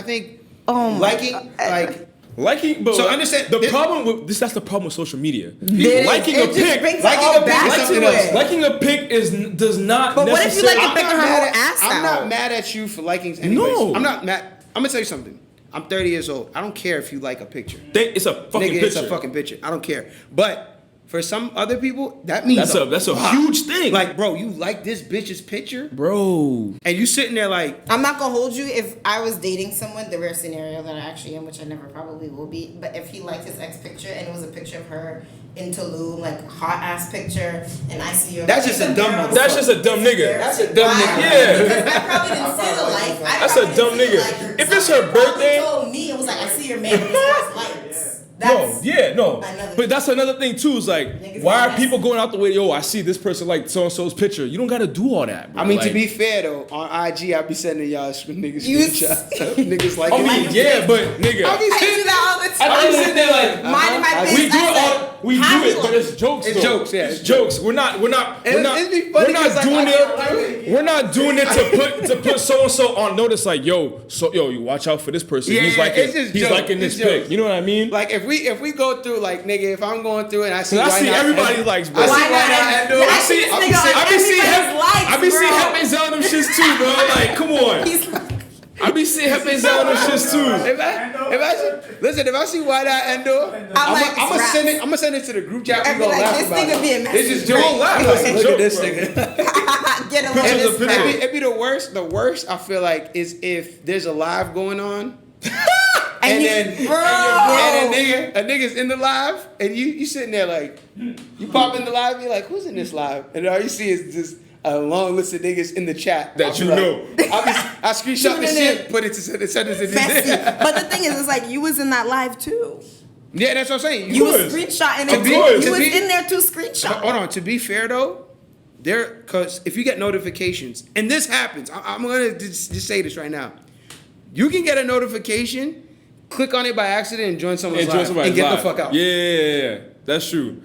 think. Oh my liking God. like. Liking, but So understand- the this- problem with this. That's the problem with social media. It- Liking it a just pic, brings it liking all a pic back is to something it. else. liking a pic does not. But what if you like necessarily- a pic of her whole ass I'm out? not mad at you for liking anyways. No. I'm not mad. I'm gonna tell you something. I'm 30 years old. I don't care if you like a picture. It's a fucking Nigga, picture. it's a fucking picture. I don't care. But for some other people, that means That's a lot. huge thing. Like, bro, you like this bitch's picture, bro. and you sitting there like, I'm not gonna hold you. If I was dating someone, the rare scenario that I actually am, which I never probably will be, but if he liked his ex picture and it was a picture of her in Tulum, like hot ass picture, and I see you, that's just a dumb motherfucker. That's just a dumb nigga. That's a dumb nigga. Yeah. Because I probably didn't see the like. That's a dumb nigga. If it's her birthday- he told me it was like, I see your man with his likes. No, That's yeah, no. another- But that's another thing too. Is like, Niggas why are are people going out the way? Yo, I see this person like so and so's picture. You don't got to do all that. Bro. I mean, like, to be fair though, on IG, I be sending y'all niggas You- screenshots of niggas like. I mean, yeah, but nigga, I be I do sending that all the time. I be sitting there like, Minding my business. we do I it said, all. We how do you it, but it's jokes. It's though. jokes, yeah, It's it's jokes. We're not And it'd be funny we're not 'cause, like, doing I it. feel like- We're not doing it to put so and so on notice. Like, yo, you watch out for this person. Yeah, he's yeah, liking it's just he's jokes. liking this It's jokes. pic. You know what I mean? Like if we go through like nigga, if I'm going through it and I see I why see not everybody Endo- likes, bro. I see Why why not not Endo? Endo. Yeah, I see this I nigga be on seeing- I be seeing everybody's likes, I be seeing bro. Hepe Zell them shits too, bro. Like, come on. He's like, I be seeing Hepe Zell them shits too. If I see why not Endo, I'm like, I'm gonna it's send raps. it. I'm gonna send it to the group chat. We I'd be gonna like, laugh this about nigga it. being messy. It's just Don't joke. laugh. We Like, gonna it's look a at this joke, nigga. Get a Pictures load of of pictures. this It'd be the worst. The worst I feel like is if there's a live going on. And you- then bro. and a nigga's in the live and you sitting there like you pop in the live, you're like, who's in this live? And all you see is just a long list of niggas in the chat That I'll be you like- know. I screenshot the Tuning shit, in. put it to send it to messy. this. But the thing is, it's like you was in that live too. Yeah, that's what I'm saying. You was. was screenshotting To it. be- You to was be- in there to But screenshot. hold on, to be fair though, because if you get notifications, and this happens, I'm gonna just say this right now. You can get a notification, click on it by accident, and join someone's Enjoy live, somebody's and get live. the fuck out. Yeah. That's true.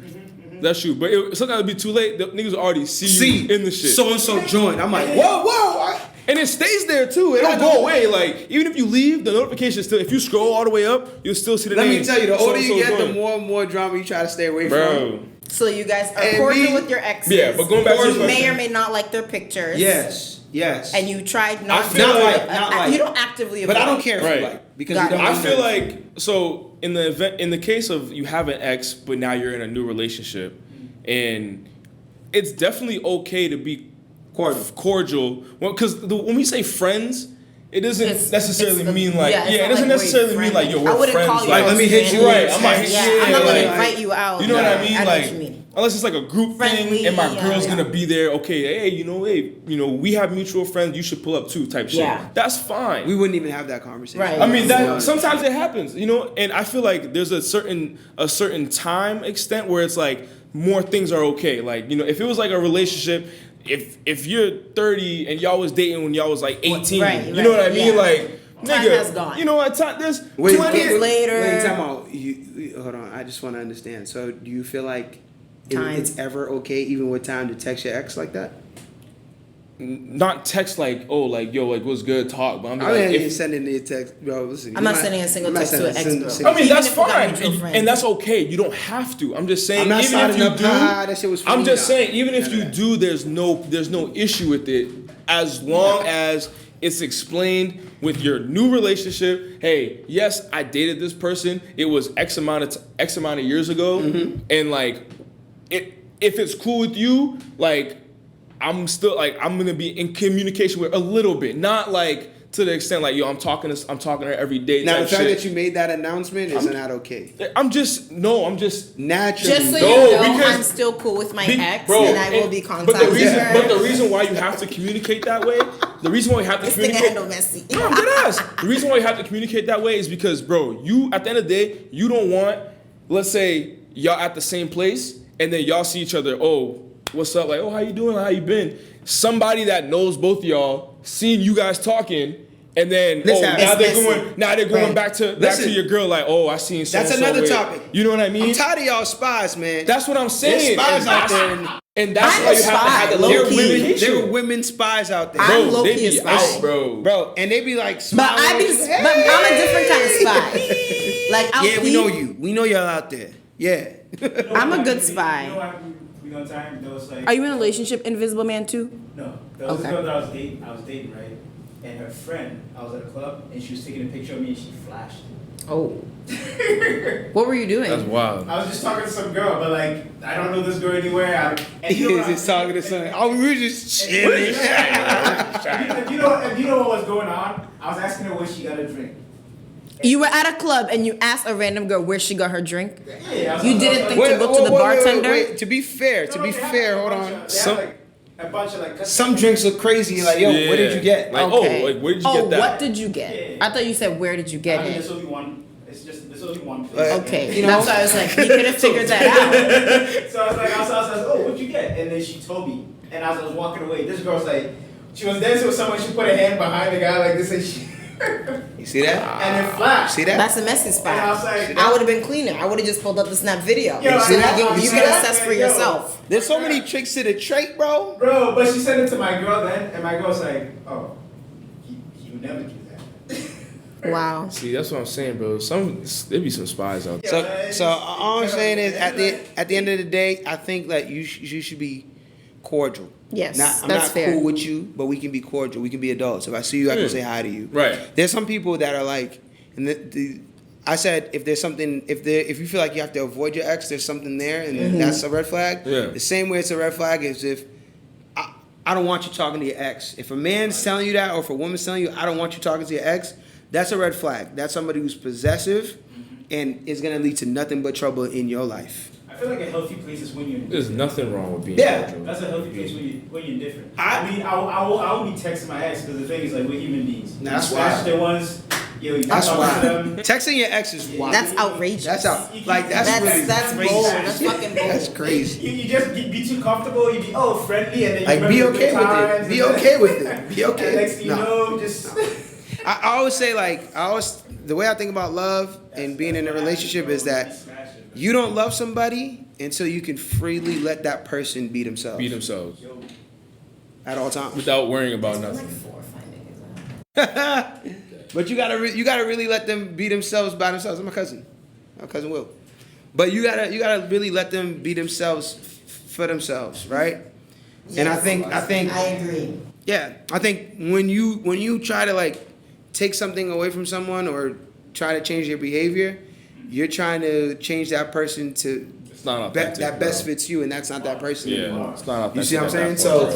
That's true. But sometimes it'll be too late. The niggas already see you in the shit. so and so joined. I'm like, whoa. And it stays there too. It don't go away. Like, even if you leave, the notification still, if you scroll all the way up, you'll still see the Let name. me tell you, the older you So-and-so get, the joined. more and more drama you try to stay away from. Bro. So you guys are And cordial me- with your exes. Yeah, but going back to you your may question. or may not like their pictures. Yes. And you tried not feel to. like- not like. You don't actively. But I don't avoid. care if Right. you like because Got you it. don't. I feel like, so in the case of you have an ex, but now you're in a new relationship, and it's definitely okay to be cordial. Well, because when we say friends, it doesn't It's- necessarily it's the- mean like yeah, it's it not doesn't like necessarily we're mean like yo friends. I we're wouldn't friends. call you Like let me hit you. right, I'm not hitting Yeah, you. I'm not gonna like, invite you out. You know what I mean? I know Like, what you mean. unless it's like a group Friendly, thing and my yeah, girl's yeah. gonna be there. Okay, hey, we have mutual friends. You should pull up too, type shit. Yeah. That's fine. We wouldn't even have that conversation. Right. I mean, that Yeah. sometimes it happens, and I feel like there's a certain time extent where it's like more things are okay. Like, if it was like a relationship, if you're 30 and y'all was dating when y'all was like 18, Right, you know what I right, mean? yeah. Like, Time nigga, has gone. you know what? There's Wait, 20 years later. Wait, time out. Hold on. I just want to understand. So, do you feel like Time. it's ever okay, even with time, to text your ex like that? not text like, oh, like, yo, like, what's good, talk, but I'm I like, mean, if, you're sending a text, bro. Listen, I'm not sending a single text to an ex-girl. I mean, Even that's if we got fine, mutual friends. and that's okay. You don't have to. I'm just saying, I'm not even if signing you up. do, That shit was funny. I'm just Nah. saying, even if None you of that. do, there's no issue with it, as long as it's explained with your new relationship. Hey, yes, I dated this person. It was X amount of years ago, Mm-hmm. and like, if it's cool with you, like, I'm still like, I'm gonna be in communication with a little bit, not like to the extent like, yo, I'm talking to her every day. Now, the type fact shit. that you made that announcement is not okay. I'm just Naturally. Just so No, you know, because- I'm still cool with my Be- ex, bro, and I will be contacting her. But the reason why you have to communicate that way, the reason why you have to This thing communicate. handle messy. No, I'm dead ass. The reason why you have to communicate that way is because, bro, you at the end of the day, you don't want, let's say y'all at the same place, and then y'all see each other. Oh, what's up? Like, oh, how you doing? How you been? Somebody that knows both of y'all seeing you guys talking. And then This happens. now they're going Right. back to Listen. your girl like, oh, I seen so That's another topic. You know what I mean? I'm tired of y'all spies, man. That's what I'm saying. There's spies And out that's- there. And that's I'm why a you have to have the spy, little low-key. communication. There were women spies out there. I'm Bro, low-key they a be spy. out, bro. Bro, and they be like But smiling. I be, Hey! but I'm a different kind of spy. Like, I'll Yeah, we peep. know you. We know y'all out there. Yeah. I'm a good You spy. know what we on time? There was like Are you in a relationship, Invisible Man, too? no. There was Okay. a girl that I was dating, right? And her friend, I was at a club and she was taking a picture of me and she flashed. Oh. What were you doing? That's wild. I was just talking to some girl, but like I don't know this girl anywhere. And you know what He's I'm- talking to son. Oh, we were just and- chilling. If you know what was going on, I was asking her where she got a drink. You were at a club and you asked a random girl where she got her drink? Yeah, I was- You I was didn't like- think to go to the bartender? Wait. To be fair, No, they had hold a bunch on. of- they had, Some like, a bunch of like some drinks look crazy. Like, yo, what did you get? Like, Okay. oh, like, where did you oh, get that? what did you get? Yeah. I thought you said, where did you get I mean, it? there's only one. There's only one place. Okay, You know- that's why I was like, you could have figured that out. So I was like, oh, what'd you get? And then she told me. And as I was walking away, this girl's like, she was dancing with someone, she put her hand behind the guy like this and she, You see that? and it flashed. See that? That's a messy And I was spot. like, I would have been cleaner. I would have just pulled up the snap video. Yo, So I- you I- can I- assess for yo. yourself. There's so many tricks to the trait, bro. bro, but she sent it to my girl then, and my girl's like, oh, he would never do that. Wow. See, that's what I'm saying, bro. There be some spies out there. So all I'm saying is, at the end of the day, I think that you should be cordial. Yes, I'm that's not fair. cool with you, but we can be cordial. We can be adults. If I see you, I can say hi to you. Right. There's some people that are like, and I said, if there's something, if you feel like you have to avoid your ex, there's something there, and that's a red flag. Yeah. The same way it's a red flag is if I don't want you talking to your ex. If a man's telling you that, or if a woman's telling you, I don't want you talking to your ex, that's a red flag. That's somebody who's possessive, and is gonna lead to nothing but trouble in your life. I feel like a healthy place is when you're There's nothing wrong with being Yeah. cordial. That's a healthy place when you're different. I mean, I will be texting my ex because the thing is like we're human beings. That's We smash wild. their ones. Yo, you That's talk wild. to them. Texting your ex is wild. That's outrageous. That's out. Like that's really That's crazy. bold. That's fucking bold. That's crazy. You just be too comfortable. You be friendly, and then you Like be remember okay the with times, it. and Be then- okay with it. Be And okay. next thing you No. know, just I always say the way I think about love and being in a relationship is that you don't love somebody until you can freely let that person be themselves. Be themselves At all times. without worrying about nothing. But you gotta really let them be themselves by themselves. I'm my cousin Will. But you gotta really let them be themselves for themselves, right? And I think I agree. yeah, I think when you try to like take something away from someone or try to change their behavior, you're trying to change that person to not authentic, that best bro. fits you, and that's not that person Yeah, anymore. it's not authentic. You see what I'm saying? at that So,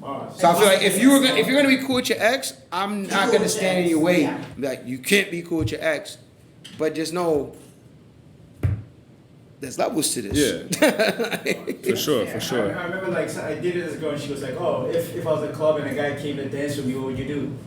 point. so I feel like if you're gonna be cool with your ex, I'm not gonna stand in your way. Yeah. Be like, you can't be cool with your ex, but just know there's levels to this. For sure. I remember like I did it as a girl, and she was like, "Oh, if I was at a club and a guy came to dance with me, what would you do?"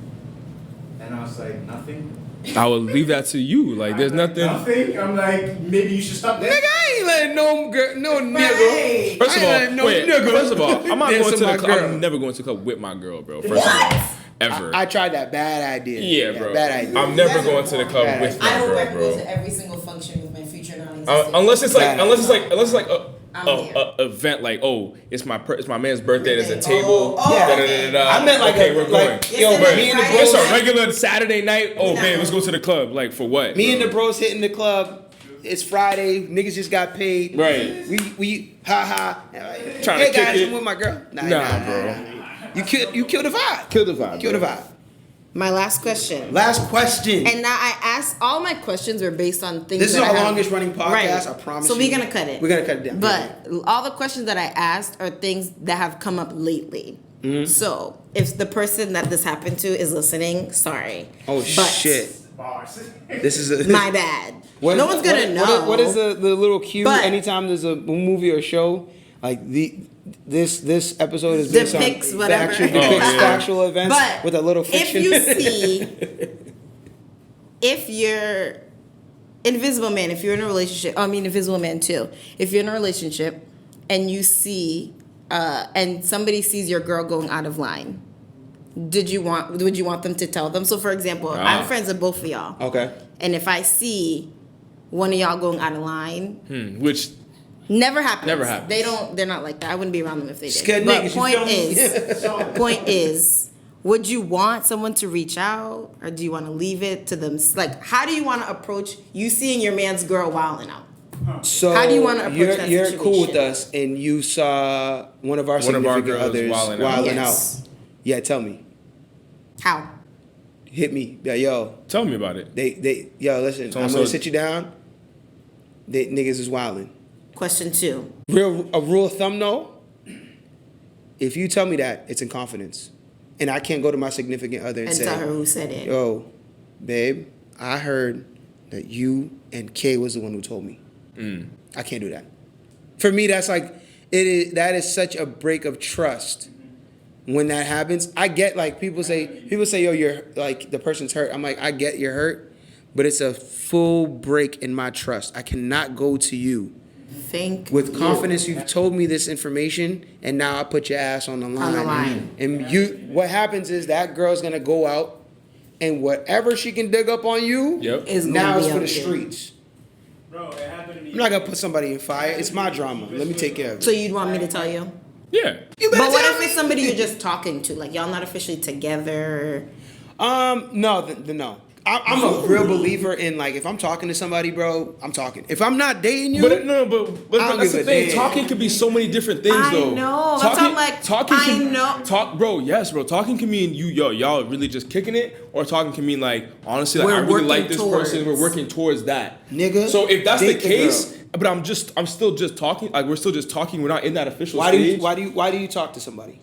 And I was like, "Nothing." I would leave that to you. Like, there's nothing. Nothing. I'm like, maybe you should stop Nigga, dancing. I ain't letting no nigga. First of I ain't letting all, nigga first of all, I'm not dance going with to my the club. girl. I'm never going to the club with my girl, bro. First of all, ever. I tried that bad idea. Yeah, bro. Bad idea. I'm never going to the club Bad with I my hope I girl, can go bro. to every single function with my future non-existent. Unless it's like a I'm there. event like, oh, it's my man's birthday. There's a table. Oh, Yeah. Da-da-da-da. I meant like okay, a- we're like- going. Yo, Yesterday, me and the Friday, It's bros, a regular Saturday night. Oh, No. babe, let's go to the club. Like, for what? me and bro? the bros hitting the club. It's Friday. Niggas just got paid. Right. We ha. Trying Hey to kick guys, it. I'm with my girl. Nah, bro. You kill the vibe. Kill the vibe. Kill the bro. vibe. My last question. Last question. And now I asked, all my questions were based on things. This is that our I have- longest running podcast. Right. I promise. So you. we're gonna cut it. We're gonna cut it down. But all the questions that I asked are things that have come up lately. Mm-hmm. So if the person that this happened to is listening, sorry. Oh But shit. Bars. This is a My bad. What No is- one's gonna know. What is the little cue But- anytime there's a movie or show like this episode is based Depicts on whatever. depicts yeah. factual events But with a little fiction. if you see, if you're Invisible Man, if you're in a relationship, Invisible Man too. If you're in a relationship and you see, and somebody sees your girl going out of line, would you want them to tell them? So, for example, I'm friends with both of y'all, Okay. and if I see one of y'all going out of line, Which never happens. Never happens. They're not like that. I wouldn't be around them if they did. Scared But niggas, you feel me? point is, would you want someone to reach out, or do you want to leave it to them? Like, how do you want to approach you seeing your man's girl wilding out? So How do you wanna approach that you're cool with situation? us, and you saw one of our One of our significant girls others wilding wilding out. Yes. out. Yeah, tell me. How? Hit me. Yeah, yo. tell me about it. Yo, listen. So- I'm gonna so- sit you down. Niggas is wilding. Question 2. A rule of thumb though, if you tell me that, it's in confidence. And I can't go to my significant other and And say, tell her who said it. yo, babe, I heard that you and Kay was the one who told me. I can't do that. For me, that's like, that is such a break of trust. When that happens, I get like people say, yo, you're like, the person's hurt. I'm like, I get you're hurt, but it's a full break in my trust. I cannot go to you Think with confidence. You've told me this information, and now I put your ass on the line. On the line. And what happens is that girl's gonna go out, and whatever she can dig up on you, Yep. is now gonna it's be for the up there. streets. Bro, it happened to me. I'm not gonna put somebody in fire. It's my drama. Let me take care of it. So you'd want me to tell you? Yeah. You But better what tell if me. it's somebody you're just talking to? Like, y'all not officially together? No, no. I'm a real believer in like if I'm talking to somebody, bro, I'm talking. If I'm not dating you, But I don't that's give the a thing. damn. Talking can be so many different things, I though. know. I'm talking like, I know. Talk, bro. Yes, bro. Talking can mean y'all really just kicking it, or talking can mean like honestly, like We're I really working like this person. towards. We're working towards that, Nigga, So if that's the date the case, girl. but I'm still just talking. Like we're still just talking. We're not in that official why do stage. you talk to somebody?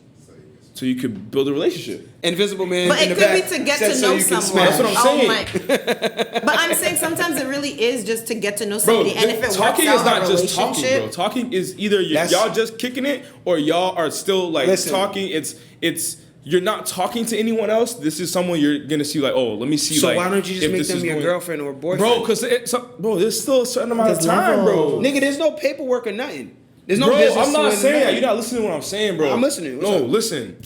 So you could build a relationship. Invisible Man. But in it the could be back to get said to so know you can someone. smash. That's what I'm saying. My, but I'm saying sometimes it really is just to get to know Bro, somebody. And if it talking works is out not a just talking, bro. relationship, Talking is either That's- y'all just kicking it or y'all are still like Listen. talking. It's you're not talking to anyone else. This is someone you're gonna see like, oh, let me see. So like, why don't you just if make this them is your going- girlfriend or boyfriend? bro? Because there's still a certain amount of There's time, bro. levels. nigga, there's no paperwork or nothing. There's no Bro, business. I'm not to it, saying that. nothing. You're not listening to what I'm saying, bro. I'm listening. What's No, up? listen.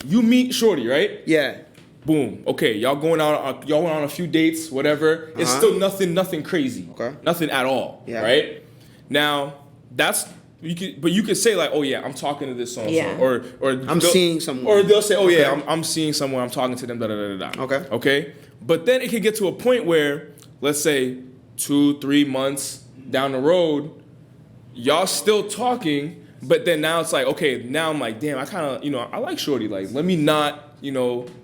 You meet Shorty, right? Yeah. Boom. Okay, y'all going out. Y'all went on a few dates, whatever. It's Uh-huh. still nothing crazy. Okay. Nothing at all. Yeah. Right. Now that's you could say like, oh yeah, I'm talking to this so Yeah. or I'm they'll- seeing someone. or they'll say, oh yeah, Okay. I'm seeing someone. I'm talking to them. Da da da da da. Okay. Okay. But then it could get to a point where, let's say, 2-3 months down the road, y'all still talking. But then now it's like, okay, now I'm like, damn, I kind of, I like Shorty. Like, let me not, let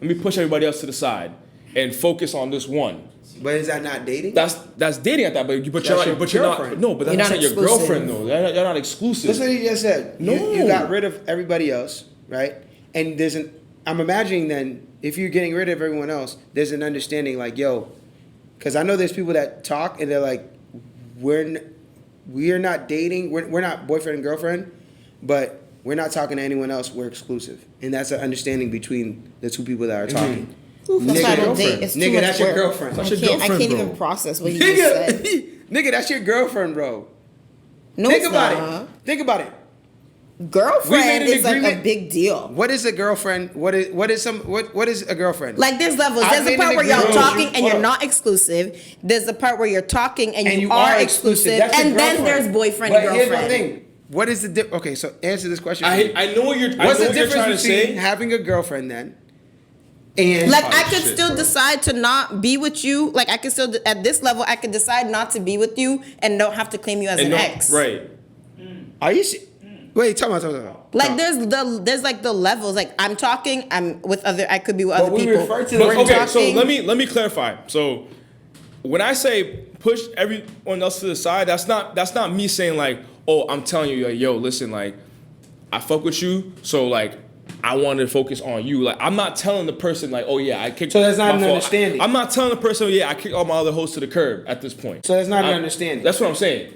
me push everybody else to the side. and focus on this one. But is that not dating? That's dating at that, but you're That's your not. girlfriend. No, but that's You're not not your exclusive. girlfriend though. You're not exclusive. That's what he just said. No. You got rid of everybody else, right? And I'm imagining then, if you're getting rid of everyone else, there's an understanding like, yo, because I know there's people that talk and they're like, we're not dating, we're not boyfriend and girlfriend, but we're not talking to anyone else, we're exclusive. And that's an understanding between the two people that are talking. That's why I don't girlfriend. date. It's too Nigga, much that's your work. girlfriend. That's I your can't girlfriend, even bro. process what you just said. Nigga, that's your girlfriend, bro. No, Think it's about not. it. Think about it. We made Girlfriend an is like a agreement. big deal. What is a girlfriend? What is a girlfriend? Like there's levels. I There's made a part an where y'all agreement. talking and Hold you're on. not exclusive. There's a part where you're talking and you are are exclusive. That's your And then girlfriend. there's boyfriend But and here's my girlfriend. thing. What is the difference? Okay, so answer this question. for me. I know what you're. I know What's the what you're trying to difference between say. having a girlfriend then? And Like Oh, I could shit, still bro. decide to not be with you. Like I could still at this level I could decide not to be with you and don't have to claim you as an ex. Right. are you? Wait, tell me. Like there's like the levels. Like I'm talking. I'm with other. I could be with But other we people. refer to But, We're okay, so talking- let me clarify. So when I say push everyone else to the side, that's not me saying like, oh, I'm telling you, like, yo, listen, like, I fuck with you, so like, I wanted to focus on you. Like, I'm not telling the person like, oh yeah, I kicked. So that's not my an fault. understanding. I'm not telling the person, yeah, I kicked all my other hoes to the curb at this point. So that's not an understanding. That's what I'm saying.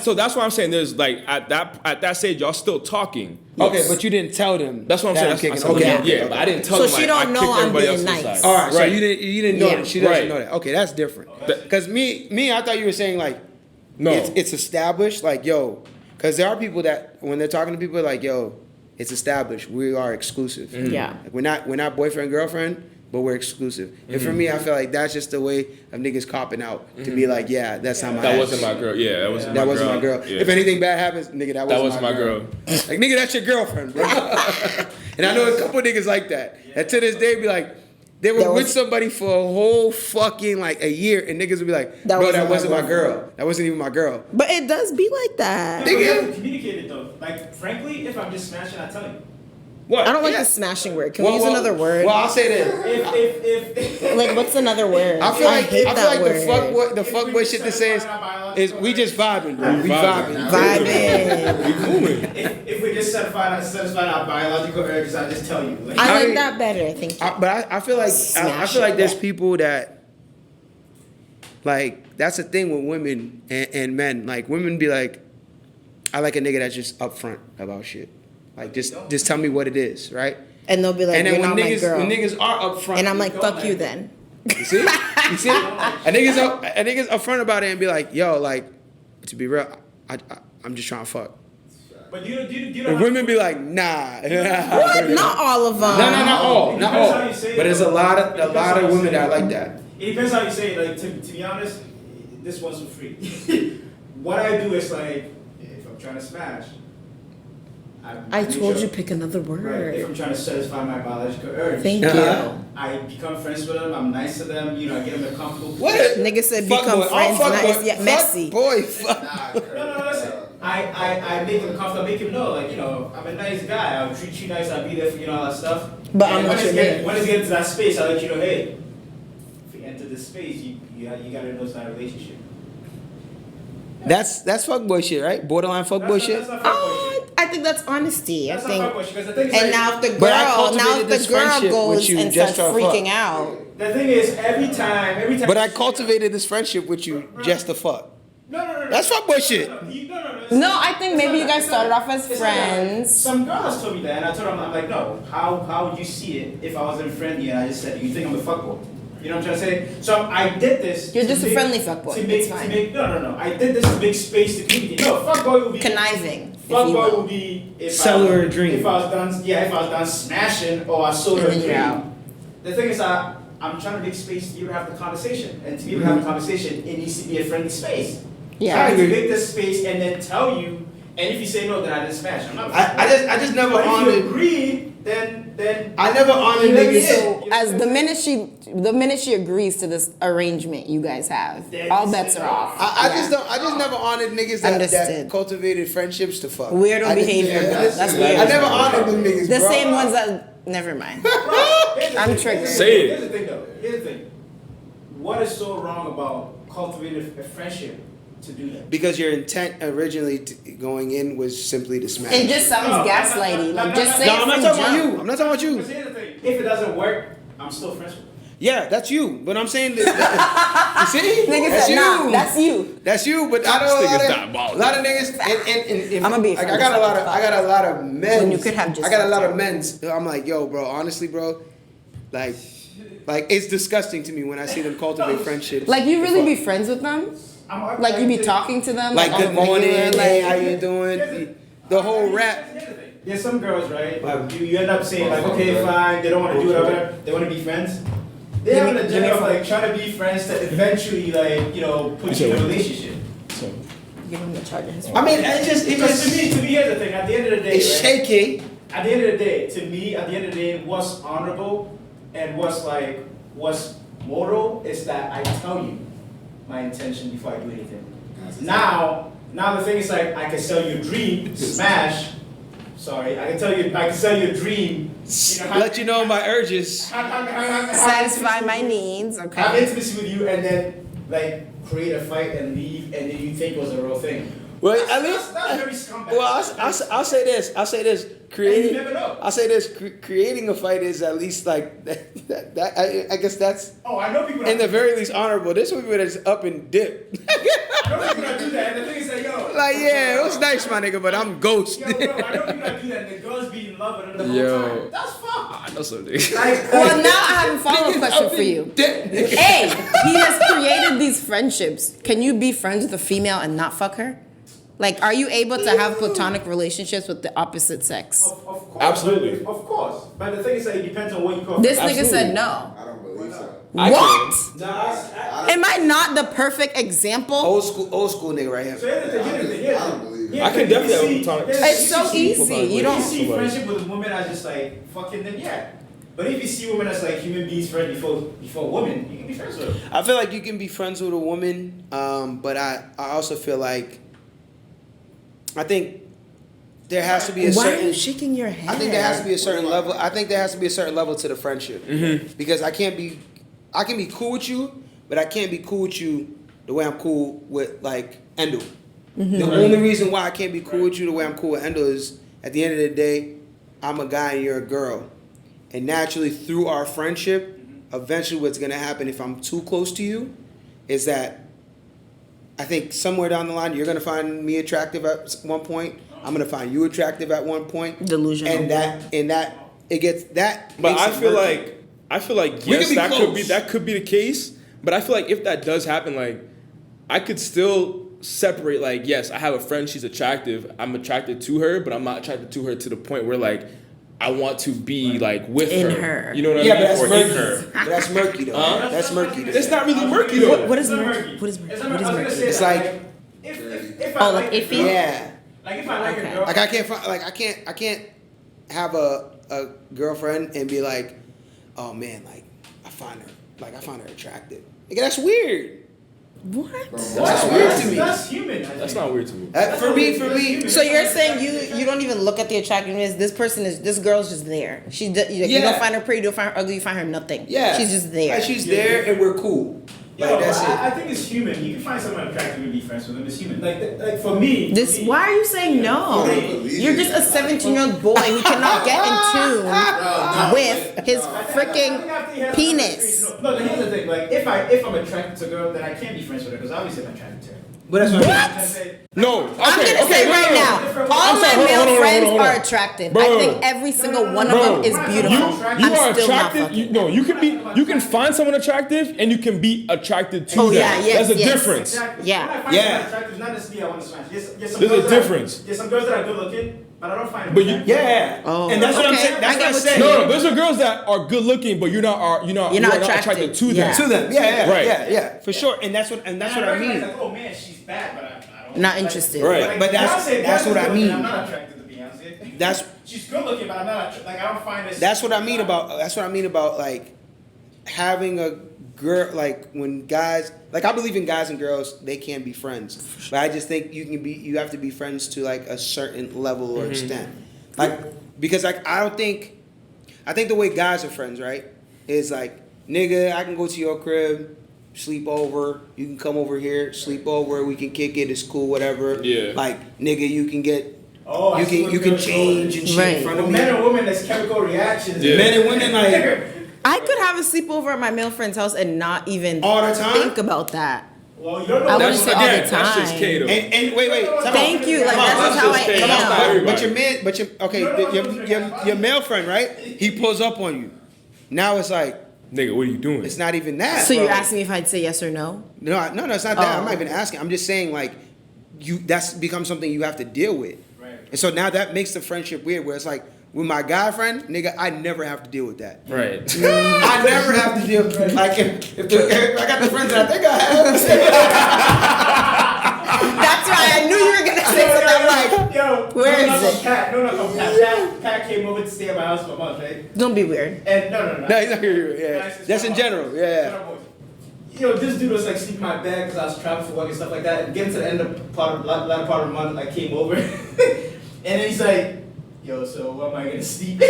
So that's what I'm saying. There's like at that stage, y'all still talking. Okay, but you didn't tell them. That's what I'm that saying. kicking. I said, okay, yeah, but I didn't tell So them. she like, don't I know kicked I'm everybody being else to the nice. side. All right, so Right. you didn't know Yeah. that. She doesn't Right. know that. Okay, that's different. Because me, I thought you were saying like, No. it's established. Like, yo, because there are people that when they're talking to people, like, yo, it's established. We are exclusive. Mm-hmm. Yeah. Like, we're not boyfriend girlfriend, but we're exclusive. And Mm-hmm. for me, I feel like that's just the way of niggas copping out to be like, yeah, that's not my. That ass. wasn't my girl. Yeah, that wasn't That my wasn't girl. my girl. Yeah. If anything bad happens, nigga, that wasn't my girl. Like, nigga, that's your girlfriend, bro. And I know a couple niggas like that. And to this day, be like, they were That with was- somebody for a whole fucking like a year, and niggas would be like, That bro, wasn't that my wasn't my girlfriend. girl. That wasn't even my girl. But it does be like that. You have to communicate it though. Like, frankly, if I'm just smashing, I tell you. What? I don't like Yeah. the smashing word. Can we use another word? Well, I'll say this. If Like what's another word? I feel like hate that word. the fuckboy shit to say is we just vibing, bro. We vibing. Vibing. We moving. if we just satisfy our biological urges, I just tell you. Like, I like mean- that better. Thank you. But I feel like I Smash feel like it. there's people that like that's the thing with women and men. Like women be like, I like a nigga that's just upfront about shit. Like just tell me what it is, right? And they'll be like, And then "You're when not my girl." niggas are upfront, And I'm like, "Fuck you, then." you see, a niggas upfront about it and be like, yo, like to be real, I'm just trying to fuck. but you And don't. women be like, nah. What? Not all of them. No, not all. It depends how you say it, But there's a though. lot It of depends how you women say that it. are like that. It depends how you say it. Like to be honest, this one's for free. What I do is like, if I'm trying to smash, I make told sure- you pick another Right, if word. I'm trying to satisfy my biological urge, Thank Uh-huh. you. I become friends with them. I'm nice to them. You know, I get them a comfortable. What? Nigga said Fuck become boy. friends. Fuck Nice. boy. Yeah, Fuck messy. boy. Fuck. No, listen. I make them comfortable. I make them know, like, you know, I'm a nice guy. I'll treat you nice. I'll be there for you and all that stuff. But And I'm when not it's your get- man. when it's getting to that space, I let you know, hey, if you enter this space, you gotta know it's not a relationship. That's fuckboy shit, right? Borderline fuckboy shit. That's not fuckboy shit. I think that's honesty. That's I not think. fuckboy shit, 'cause the thing is, And like, now if the But I girl, cultivated this friendship goes with you and just starts for fuck. freaking out, the thing is, every time. But I cultivated this friendship with you just to fuck. No. That's fuckboy shit. No. No, I think maybe you guys started off as It's not that. friends. Some girls told me that, and I told them, I'm like, no. How would you see it if I wasn't friendly and I just said, you think I'm a fuckboy? You know what I'm trying to say? So I did this. You're to just a make- friendly fuckboy. To make, It's fine. to make, no. I did this to make space to communicate. No, fuckboy would be Conniving, if you Fuckboy will. would be if Sell her a dream. If I was done smashing or I sold her a And then you're out. dream. The thing is, I'm trying to make space to be able to have the conversation, and to be able to have a conversation, it needs to be a friendly space. Yeah. I I have to agree. make this space and then tell you. And if you say no, then I didn't smash. I'm not. I just never But if you honored. agree, then then I never honored Even niggas. so, as the minute she agrees to this arrangement you guys have, all bets are off. I Yeah. just never honored niggas that Understood. cultivated friendships to fuck. Weirdo I just- behavior, yeah, bro. listen, That's weird. I never honored them niggas, The bro. same ones that. Never mind. I'm triggered. Say it. Here's the thing, though. Here's the thing. What is so wrong about cultivating a friendship to do that? Because your intent originally going in was simply to smash. It just sounds gaslighty. Like just say No, it I'm not from talking about jump. you. I'm not talking about you. Because here's the thing. If it doesn't work, I'm still friends with you. Yeah, that's you. But I'm saying that. You see? Nigga That's said, you. nah, that's you. That's you, but I know This a nigga's lot of diabolical. niggas. And I'ma be like, I friends got a with lot you. of. I got a lot of men. When you could have just I got a lot fucked of men's. I'm like, yo, bro. Honestly, bro. Like it's disgusting to me when I see them cultivate friendships. Like you really be friends with them? Like you be talking to them? Like on good a regular, morning, hey, how like you doing? The whole rap. There's some girls, right? You end up saying like, okay, fine. They don't want to do it, whatever. They want to be friends. They have an agenda of like trying to be friends to eventually like put you in a relationship. give him the charger. I mean, it just Because to me, here's the thing. At the end of the day, it's right? shaky. At the end of the day, to me, at the end of the day, what's honorable and what's moral is that I tell you my intention before I do anything. Now the thing is like I can sell you a dream, smash. Sorry, I can sell you a dream. Let you know my urges. Satisfy my needs, Have okay. intimacy with you and then like create a fight and leave and then you think it was a real thing. Well, at least. That's very scumbag. Well, I'll say this. I'll say this. Creating. never know. I'll say this. Creating a fight is at least like that. I guess that's Oh, I know people in the very least honorable. This would be that's up and dip. I know people that do that, and the thing is like, yo. Like, yeah, it was nice, my nigga, but I'm ghost. Yo, bro, I know people that do that, and the girls be in love with them the Yo. whole time. That's fucked. I know some niggas. Well, now I have a follow-up question for you. Dip. A, he has created these friendships. Can you be friends with a female and not fuck her? Like, are you able to have platonic relationships with the opposite sex? Of course. Absolutely. Of course. But the thing is that it depends on what you call This Absolutely. nigga said no. I don't believe so. What? No, I Am I not the perfect example? Old school nigga right so here. here's the thing. I don't believe it. I can definitely have platonic- It's so easy. You don't. If you see friendship with a woman as just like fucking, then yeah. But if you see women as like human beings friends before women, you can be friends with them. I feel like you can be friends with a woman, but I also feel like I think there has to be a Why certain. are you shaking your head? I think there has to be a certain level. I think there has to be a certain level to the friendship because I can be cool with you, but I can't be cool with you the way I'm cool with like Endo. The only reason why I can't be cool with you the way I'm cool with Endo is at the end of the day, I'm a guy and you're a girl, and naturally through our friendship, eventually what's gonna happen if I'm too close to you, is that I think somewhere down the line you're gonna find me attractive at one point. I'm gonna find you attractive at one point. Delusional. And that it gets that. But makes I it feel murky. like We yes, could be close. that could be the case. But I feel like if that does happen, like I could still separate. Like yes, I have a friend, she's attractive. I'm attracted to her, but I'm not attracted to her to the point where like I want to be like with In her. her. You know what I Yeah, mean? but that's Or in murky. her. But that's murky though. That's murky. It's not really murky though. What is It's not murky? What is murky? It's not- What is I was gonna murky? say It's that, like- if Oh, I like a iffy? girl- Yeah. Like if I like Okay. a girl, Like I can't find. Like I can't have a girlfriend and be like, oh man, like I find her attractive. Nigga, that's weird. What? That's weird to me. That's human. That's not weird to me. For me. So you're saying you don't even look at the attractiveness. This girl's just there. You Yeah. don't find her pretty. You don't find her ugly. You find her nothing. Yeah, She's just there. Like, she's there and we're cool. Yo, Like that's I it. think it's human. You can find someone attractive and be friends with them. It's human. Like for me. Why are you saying no? You're just a 17-year-old boy who cannot get in tune with his freaking penis. No, here's the thing. Like if I'm attracted to a girl, then I can't be friends with her because obviously I'm attracted to her. But that's what I mean. What? No. Okay, I'm gonna say no, right no, no. now, all I'm my sorry, male hold on, friends hold on. are attractive. Bro. I think every single one of Bro. them is beautiful. You I'm are still not attractive. fucking. You can find someone attractive and you can be attracted to Oh, them. yeah, yes, That's a yes. difference. Exactly. Yeah. When I find Yeah. someone attractive, it's not necessarily I want to smash. Yes, some There's a girls that- difference. There's some girls that are good looking, but I don't find them But you- attractive. Yeah. Oh, And that's what I'm okay. saying. That's I what I get said. what No, those are girls that are good looking, but you're not attracted to them. Yeah. To them. Yeah. Right. Yeah. For sure. And that's what I recognize mean. Like, oh man, she's bad, but I don't Not interested. Right. Like, But that's Beyonce, what I Beyonce's good, mean. and I'm not attracted to Beyonce. she's good looking, but I'm not like I don't find this. That's what I mean about like having a girl, like when guys, like I believe in guys and girls, they can be friends, but I just think you have to be friends to like a certain level or extent, like because like I think the way guys are friends, right, is like, nigga, I can go to your crib, sleep over, you can come over here, sleep over, we can kick it, it's cool, whatever. Yeah. Like, nigga, you can get. Oh, you can change and shit in front of me. Men and women, there's chemical reactions. Yeah. Men and women, like. I could have a sleepover at my male friend's house and not even All the time? think about that. Well, you don't know. I wouldn't That's say all the That's just time. Kato. And wait. Thank you. Like, that's just how I Come on, am. But your male friend, right? He pulls up on you. Now it's like, Nigga, what are you doing? it's not even that. So bro. you're asking me if I'd say yes or no? No, it's not that. I'm Oh. not even asking. I'm just saying, like, that's become something you have to deal with. Right. And so now that makes the friendship weird, where it's like, with my guy friend, nigga, I never have to deal with that. Right. I never have to deal. Like if I got the friends that I think I have. That's right. I knew you were gonna say something. I'm like, Yo, where no, is no, it? Pat, no, Pat. Pat came over to stay at my house for a month, right? don't be weird. And no. No, he's not here. Yeah, just in general. Yeah. Yo, this dude was like sleeping in my bed because I was traveling for work and stuff like that. And getting to the end of latter part of the month, I came over, and then he's like, "Yo, so what am I gonna sleep?"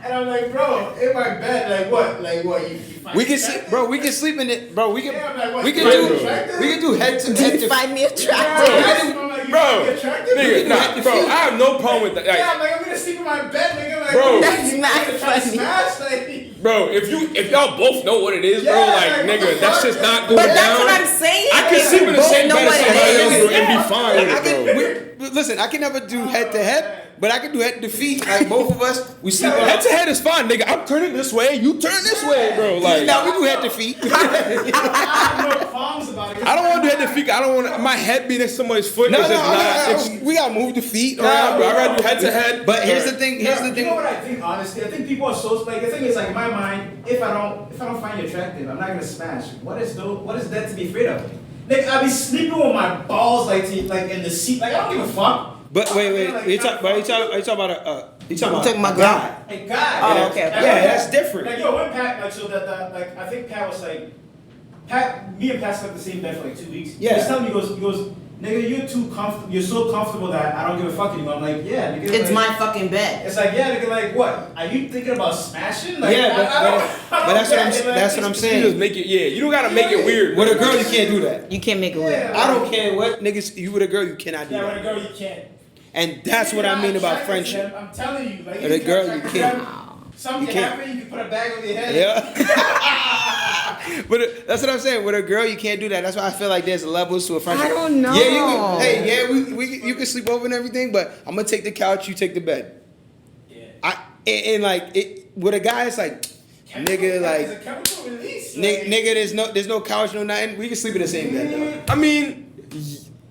And I'm like, "Bro, in my bed, like what? You find We can it sleep, attractive? bro. We can sleep in it, bro. We can. Yeah, I'm like, what, We can you find do. it attractive? We can do head to Do head you to. find me Yeah, attractive? I'm like, you Bro, find me attractive? nigga, nah, bro, I have no problem with that. Like, Yeah, I'm like, I'm gonna sleep in my bed, nigga. Like, Bro. That's you mad gonna try to funny. smash, like, bro, if y'all both know what it is, bro, Yeah, like, like, nigga, what the that's fuck? just not going But down. that's what I'm saying. I can If sleep we in the both same know bed as what it somebody else is. and be fine with I it, bro. can. Listen, I can never do head to head, but I can do head to feet. Like both of us, we sleep. on Head to head is fine, nigga. I'm turning this way, you turn this way, bro. Like, Now we do head to feet. I have no qualms about it. I don't want to do head to feet. I don't want my head be next to somebody's foot. No, It's just not. It's, we gotta move the feet. nah, bro. I gotta do head to head. But here's the thing. Here's the You know thing. what I think, honestly? I think people are so like the thing is like in my mind, if I don't find you attractive, I'm not gonna smash. What is that to be afraid of? Like I be sleeping with my balls like in the seat. Like I don't give a fuck. But wait. Like, You talking about you talking I'm talking about God? Hey God. Oh, like, okay. like, Yeah, that's different. Like yo, when Pat like so that like I think Pat was like me and Pat slept in the same bed for like 2 weeks. Yeah. He was telling me he goes, nigga, you're too comfortable. You're so comfortable that I don't give a fuck anymore. I'm like, yeah, nigga. It's like, my fucking bed. It's like, yeah, nigga, like what? Are you thinking about smashing? Like, Yeah, I don't that's what I'm. get it, like, That's what I'm you just saying. make it. Yeah, you don't gotta make it weird. With a girl, you can't do that. You can't make it weird. Yeah. I don't care what niggas. You with a girl, you cannot do Yeah, with a that. girl, you can't. And that's what You're I not mean about attracted to friendship. them, I'm telling you. Like, With a girl, you attracted to can't. them, Something You can can't. happen, you can put a bag on your head. Yeah. But that's what I'm saying. With a girl, you can't do that. That's why I feel like there's levels to a friendship. I don't know. Yeah, you can, hey, yeah, you can sleep over and everything, but I'm gonna take the couch, you take the bed. Yeah. And like it with a guy, it's like, nigga, like, It's a chemical release. nigga, there's no couch, no nothing. We can sleep in the same bed though. I mean,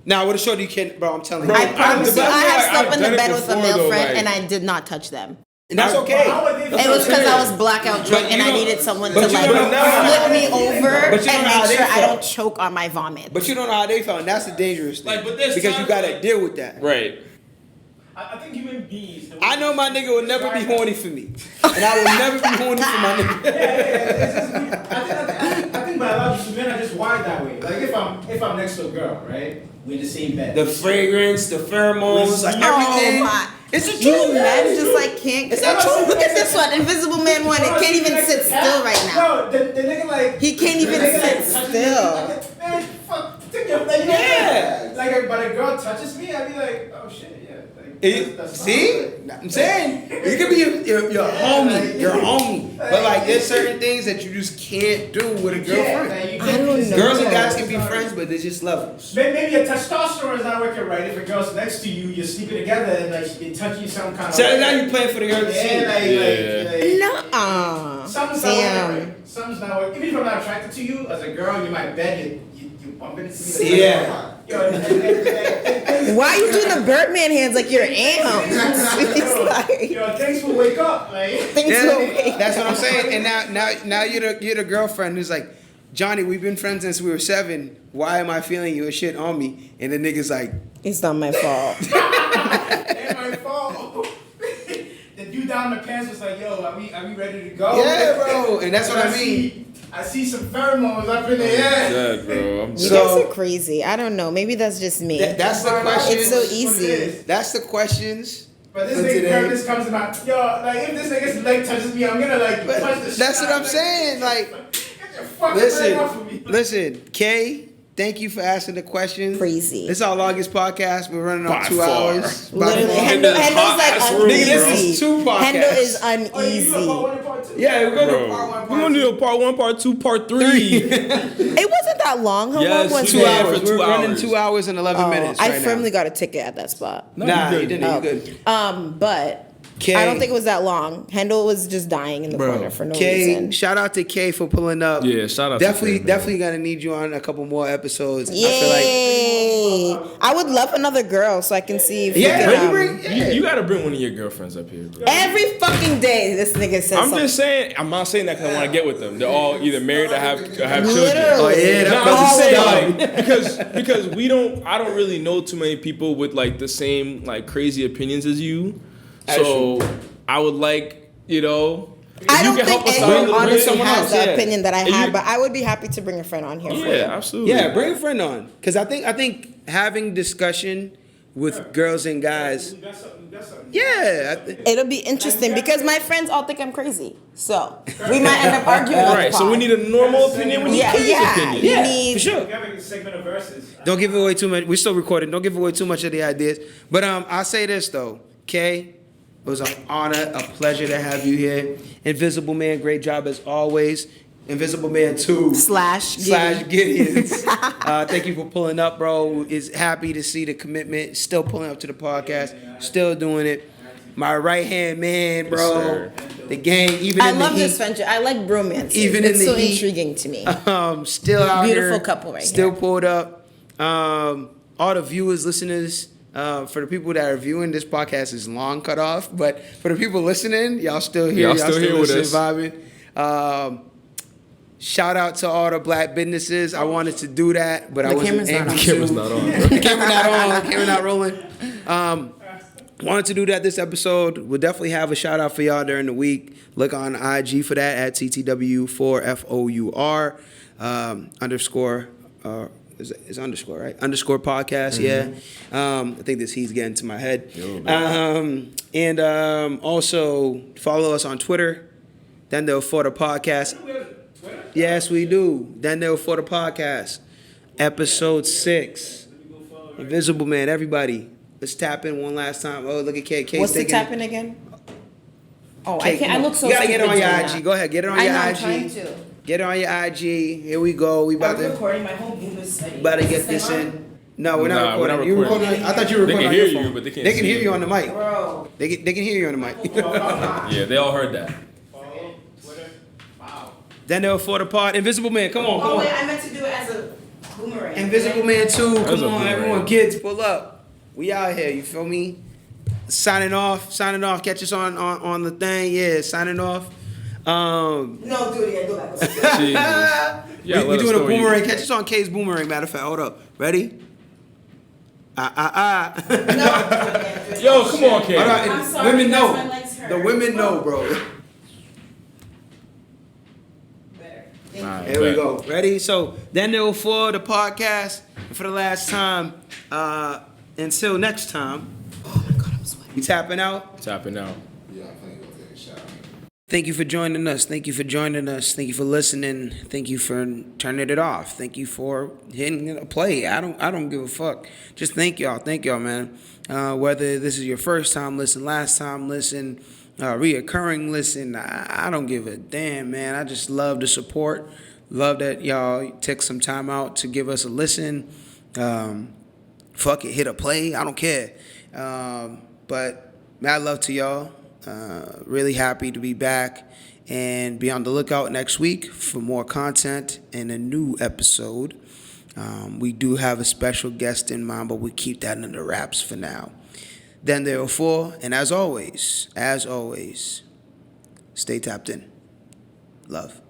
Now with a shorty, you can't, bro. I'm telling you. I promise you, I have slept in the done it bed with a before, male though, friend like- and I did not touch them. And that's How okay. would they It was because I was blackout drunk But and you I don't- needed someone to but you like don't know- flip me over But you don't and know how make they sure I felt. don't choke on my vomit. But you don't know how they felt, and that's the dangerous thing. Like, but there's because you times gotta like- deal with that. right. I think human beings. I know my nigga will never be horny for me, and I will never be horny for my nigga. I think biologically men are just wired that way. Like if I'm next to a girl, right? We're in the same bed. The fragrance, the pheromones, like everything. Oh my. It's the You truth. men just like can't. Is that true? Look at this one, Invisible Man 1. It can't even sit still right now. No, the nigga like. He can't even the nigga, sit touches still. Me, man, fuck, take your, like, Yeah. Like, but a girl touches me, I'd be like, oh shit, yeah. Like, that's See? I'm saying you can be your homie, your homie, but like there's certain things that you just can't do with a girlfriend. I don't know. Girls and guys can be friends, but there's just levels. Maybe your testosterone is not working right. If a girl's next to you, you're sleeping together, and like they touch you some kind of. So now you playing for the other team. like, Nuh-uh. Something's not Damn. working. Right. Something's not working. Even if I'm not attracted to you as a girl, you might bed, you bump into me. Yeah. Yo, and Why are you doing the Birdman hands like you're amped? It's like, yo, things will wake up. Like, things will wake. That's what I'm saying. And now you're the girlfriend who's like, Johnny, we've been friends since we were 7. Why am I feeling your shit on me? And the nigga's like, It's not my fault. Ain't my fault. The dude down in the pants was like, "Yo, are we ready to go?" Yeah, bro, and that's what I mean. I see some pheromones up in the air. Dead, bro. I'm You dead. guys are crazy. I don't know. Maybe that's just me. That's the question. It's so easy. That's the questions. But this for nigga today. Curtis comes to my, yo, like if this nigga's leg touches me, I'm gonna like But punch the shit that's what out I'm of it. saying. Like, Get your fucking leg off of me. listen, Kay. Thank you for asking the questions. Crazy. This is our longest podcast. We're running on By 2 far. hours. By Literally, far. In this Hendo's like hot-ass room, Nigga, this uneasy. is 2 podcasts. Hendo is Oh, you do a part uneasy. one and part two? Yeah, we're going Bro, to part 1, we're part gonna 2. do a part 1, part 2, part 3. It wasn't that long. How Yes, long was 2 Yeah, it? hours. for We're 2 running hours. 2 hours and 11 minutes. I right firmly now. got a ticket at that spot. Nah, you you good. didn't. You good. But Kay. I don't think it was that long. Hendel was just dying in the corner for no reason. Shout out to Kay for pulling up. Yeah, shout out to Definitely, Kay, man. definitely gonna need you on a couple more episodes. I feel like. Yay! I would love another girl so I can see if we Yeah, can, bring- yeah. You gotta bring one of your girlfriends up here, bro. every fucking day this nigga says I'm something. just saying. I'm not saying that because I want to get with them. They're all either married or have children. Literally. Oh yeah, No, that's I'm just saying, all like, because I don't really know too many people with like the same like crazy opinions as you. So I would like, if I you don't can think help us out a anyone little bit. honestly someone has else, the yeah. opinion that I And had, you- but I would be happy to bring a friend on here for you. Yeah, absolutely. Yeah, bring a friend on. Because I think having discussion with girls and guys. You got something. Yeah. It'll be interesting because my friends all think I'm crazy. So we might end up arguing. on the Right. So we pod. need a normal opinion. We need Yeah, crazy yeah. opinion. You Yeah, need for sure. We have a segment of verses. Don't give away too much. We're still recording. Don't give away too much of the ideas. But I'll say this though, Kay, it was an honor, a pleasure to have you here. Invisible Man, great job as always. Invisible Man 2 slash Gideons. Thank you for pulling up, bro. Is happy to see the commitment. Still pulling up to the podcast. Still doing it. My right hand man, bro. sir. The gang, even I in love the this heat. friendship. I like bromance. Even it's in the so heat. intriguing to me. Still out Beautiful here. couple right Still here. pulled up. All the viewers, listeners, for the people that are viewing, this podcast is long cut off. But for the people listening, y'all still here. Y'all still here with listening, us. vibing. Shout out to all the black businesses. I wanted to do that, but I The wasn't camera's not able on. to. Camera's not on, bro. The camera not on. Camera not rolling. Wanted to do that this episode. We'll definitely have a shout out for y'all during the week. Look on IG for that at TTW4FOUR underscore. Is underscore, right? Underscore podcast, yeah. I think he's getting to my head. And also follow us on Twitter. Then they'll for the podcast. Yes, we do. Then they'll for the podcast. Episode 6. Invisible Man, everybody. Let's tap in one last time. Oh, look at Kay. Kay's What's the taking- tapping again? Oh, Kay, I can't. come I on. look so. You gotta get it on stupid your doing IG. that. Go ahead, get it on I your know, I'm IG. trying to. Get it on your IG. Here we go. We about Are we to recording? My whole boom is like. about to get this in. No, we're not Nah, we're recording. not You recording. recording? I thought you were They recording can on hear your you, phone. but they can't They can see hear you. you on the mic. Bro. They can hear you on the mic. Yeah, they all heard that. Follow Twitter. Wow. Then they'll for the pod. Invisible Man, come on, come Oh on. wait, I meant to do it as a boomerang. Invisible Man 2, That's come a on, boomerang. everyone, kids, pull up. We out here, you feel me? Signing off. Catch us on the thing, yeah. Signing off. No, do it again. Go back. Jesus. Yeah, we let us doing a know you- boomerang. Catch us on K's boomerang. Matter of fact, hold up. Ready? No. Do it again. Yo, come on, Kay. All right, I'm sorry, women guys, know. my legs hurt. The women know, bro. Better. Alright, Here we bet. go. Ready? So then they'll for the podcast. And for the last time, until next time. Oh my god, I'm sweating. We tapping out. Tapping out. Yeah, I'm finna go take a shower. Thank you for joining us. Thank you for joining us. Thank you for listening. Thank you for turning it off. Thank you for hitting a play. I don't give a fuck. Just thank y'all. Thank y'all, man. Whether this is your first time listen, last time listen, reoccurring listen, I don't give a damn, man. I just love the support. Love that y'all take some time out to give us a listen. Fuck it, hit a play. I don't care. But mad love to y'all. Really happy to be back and be on the lookout next week for more content and a new episode. We do have a special guest in mind, but we keep that under wraps for now. Then therefore, and as always, stay tapped in. Love.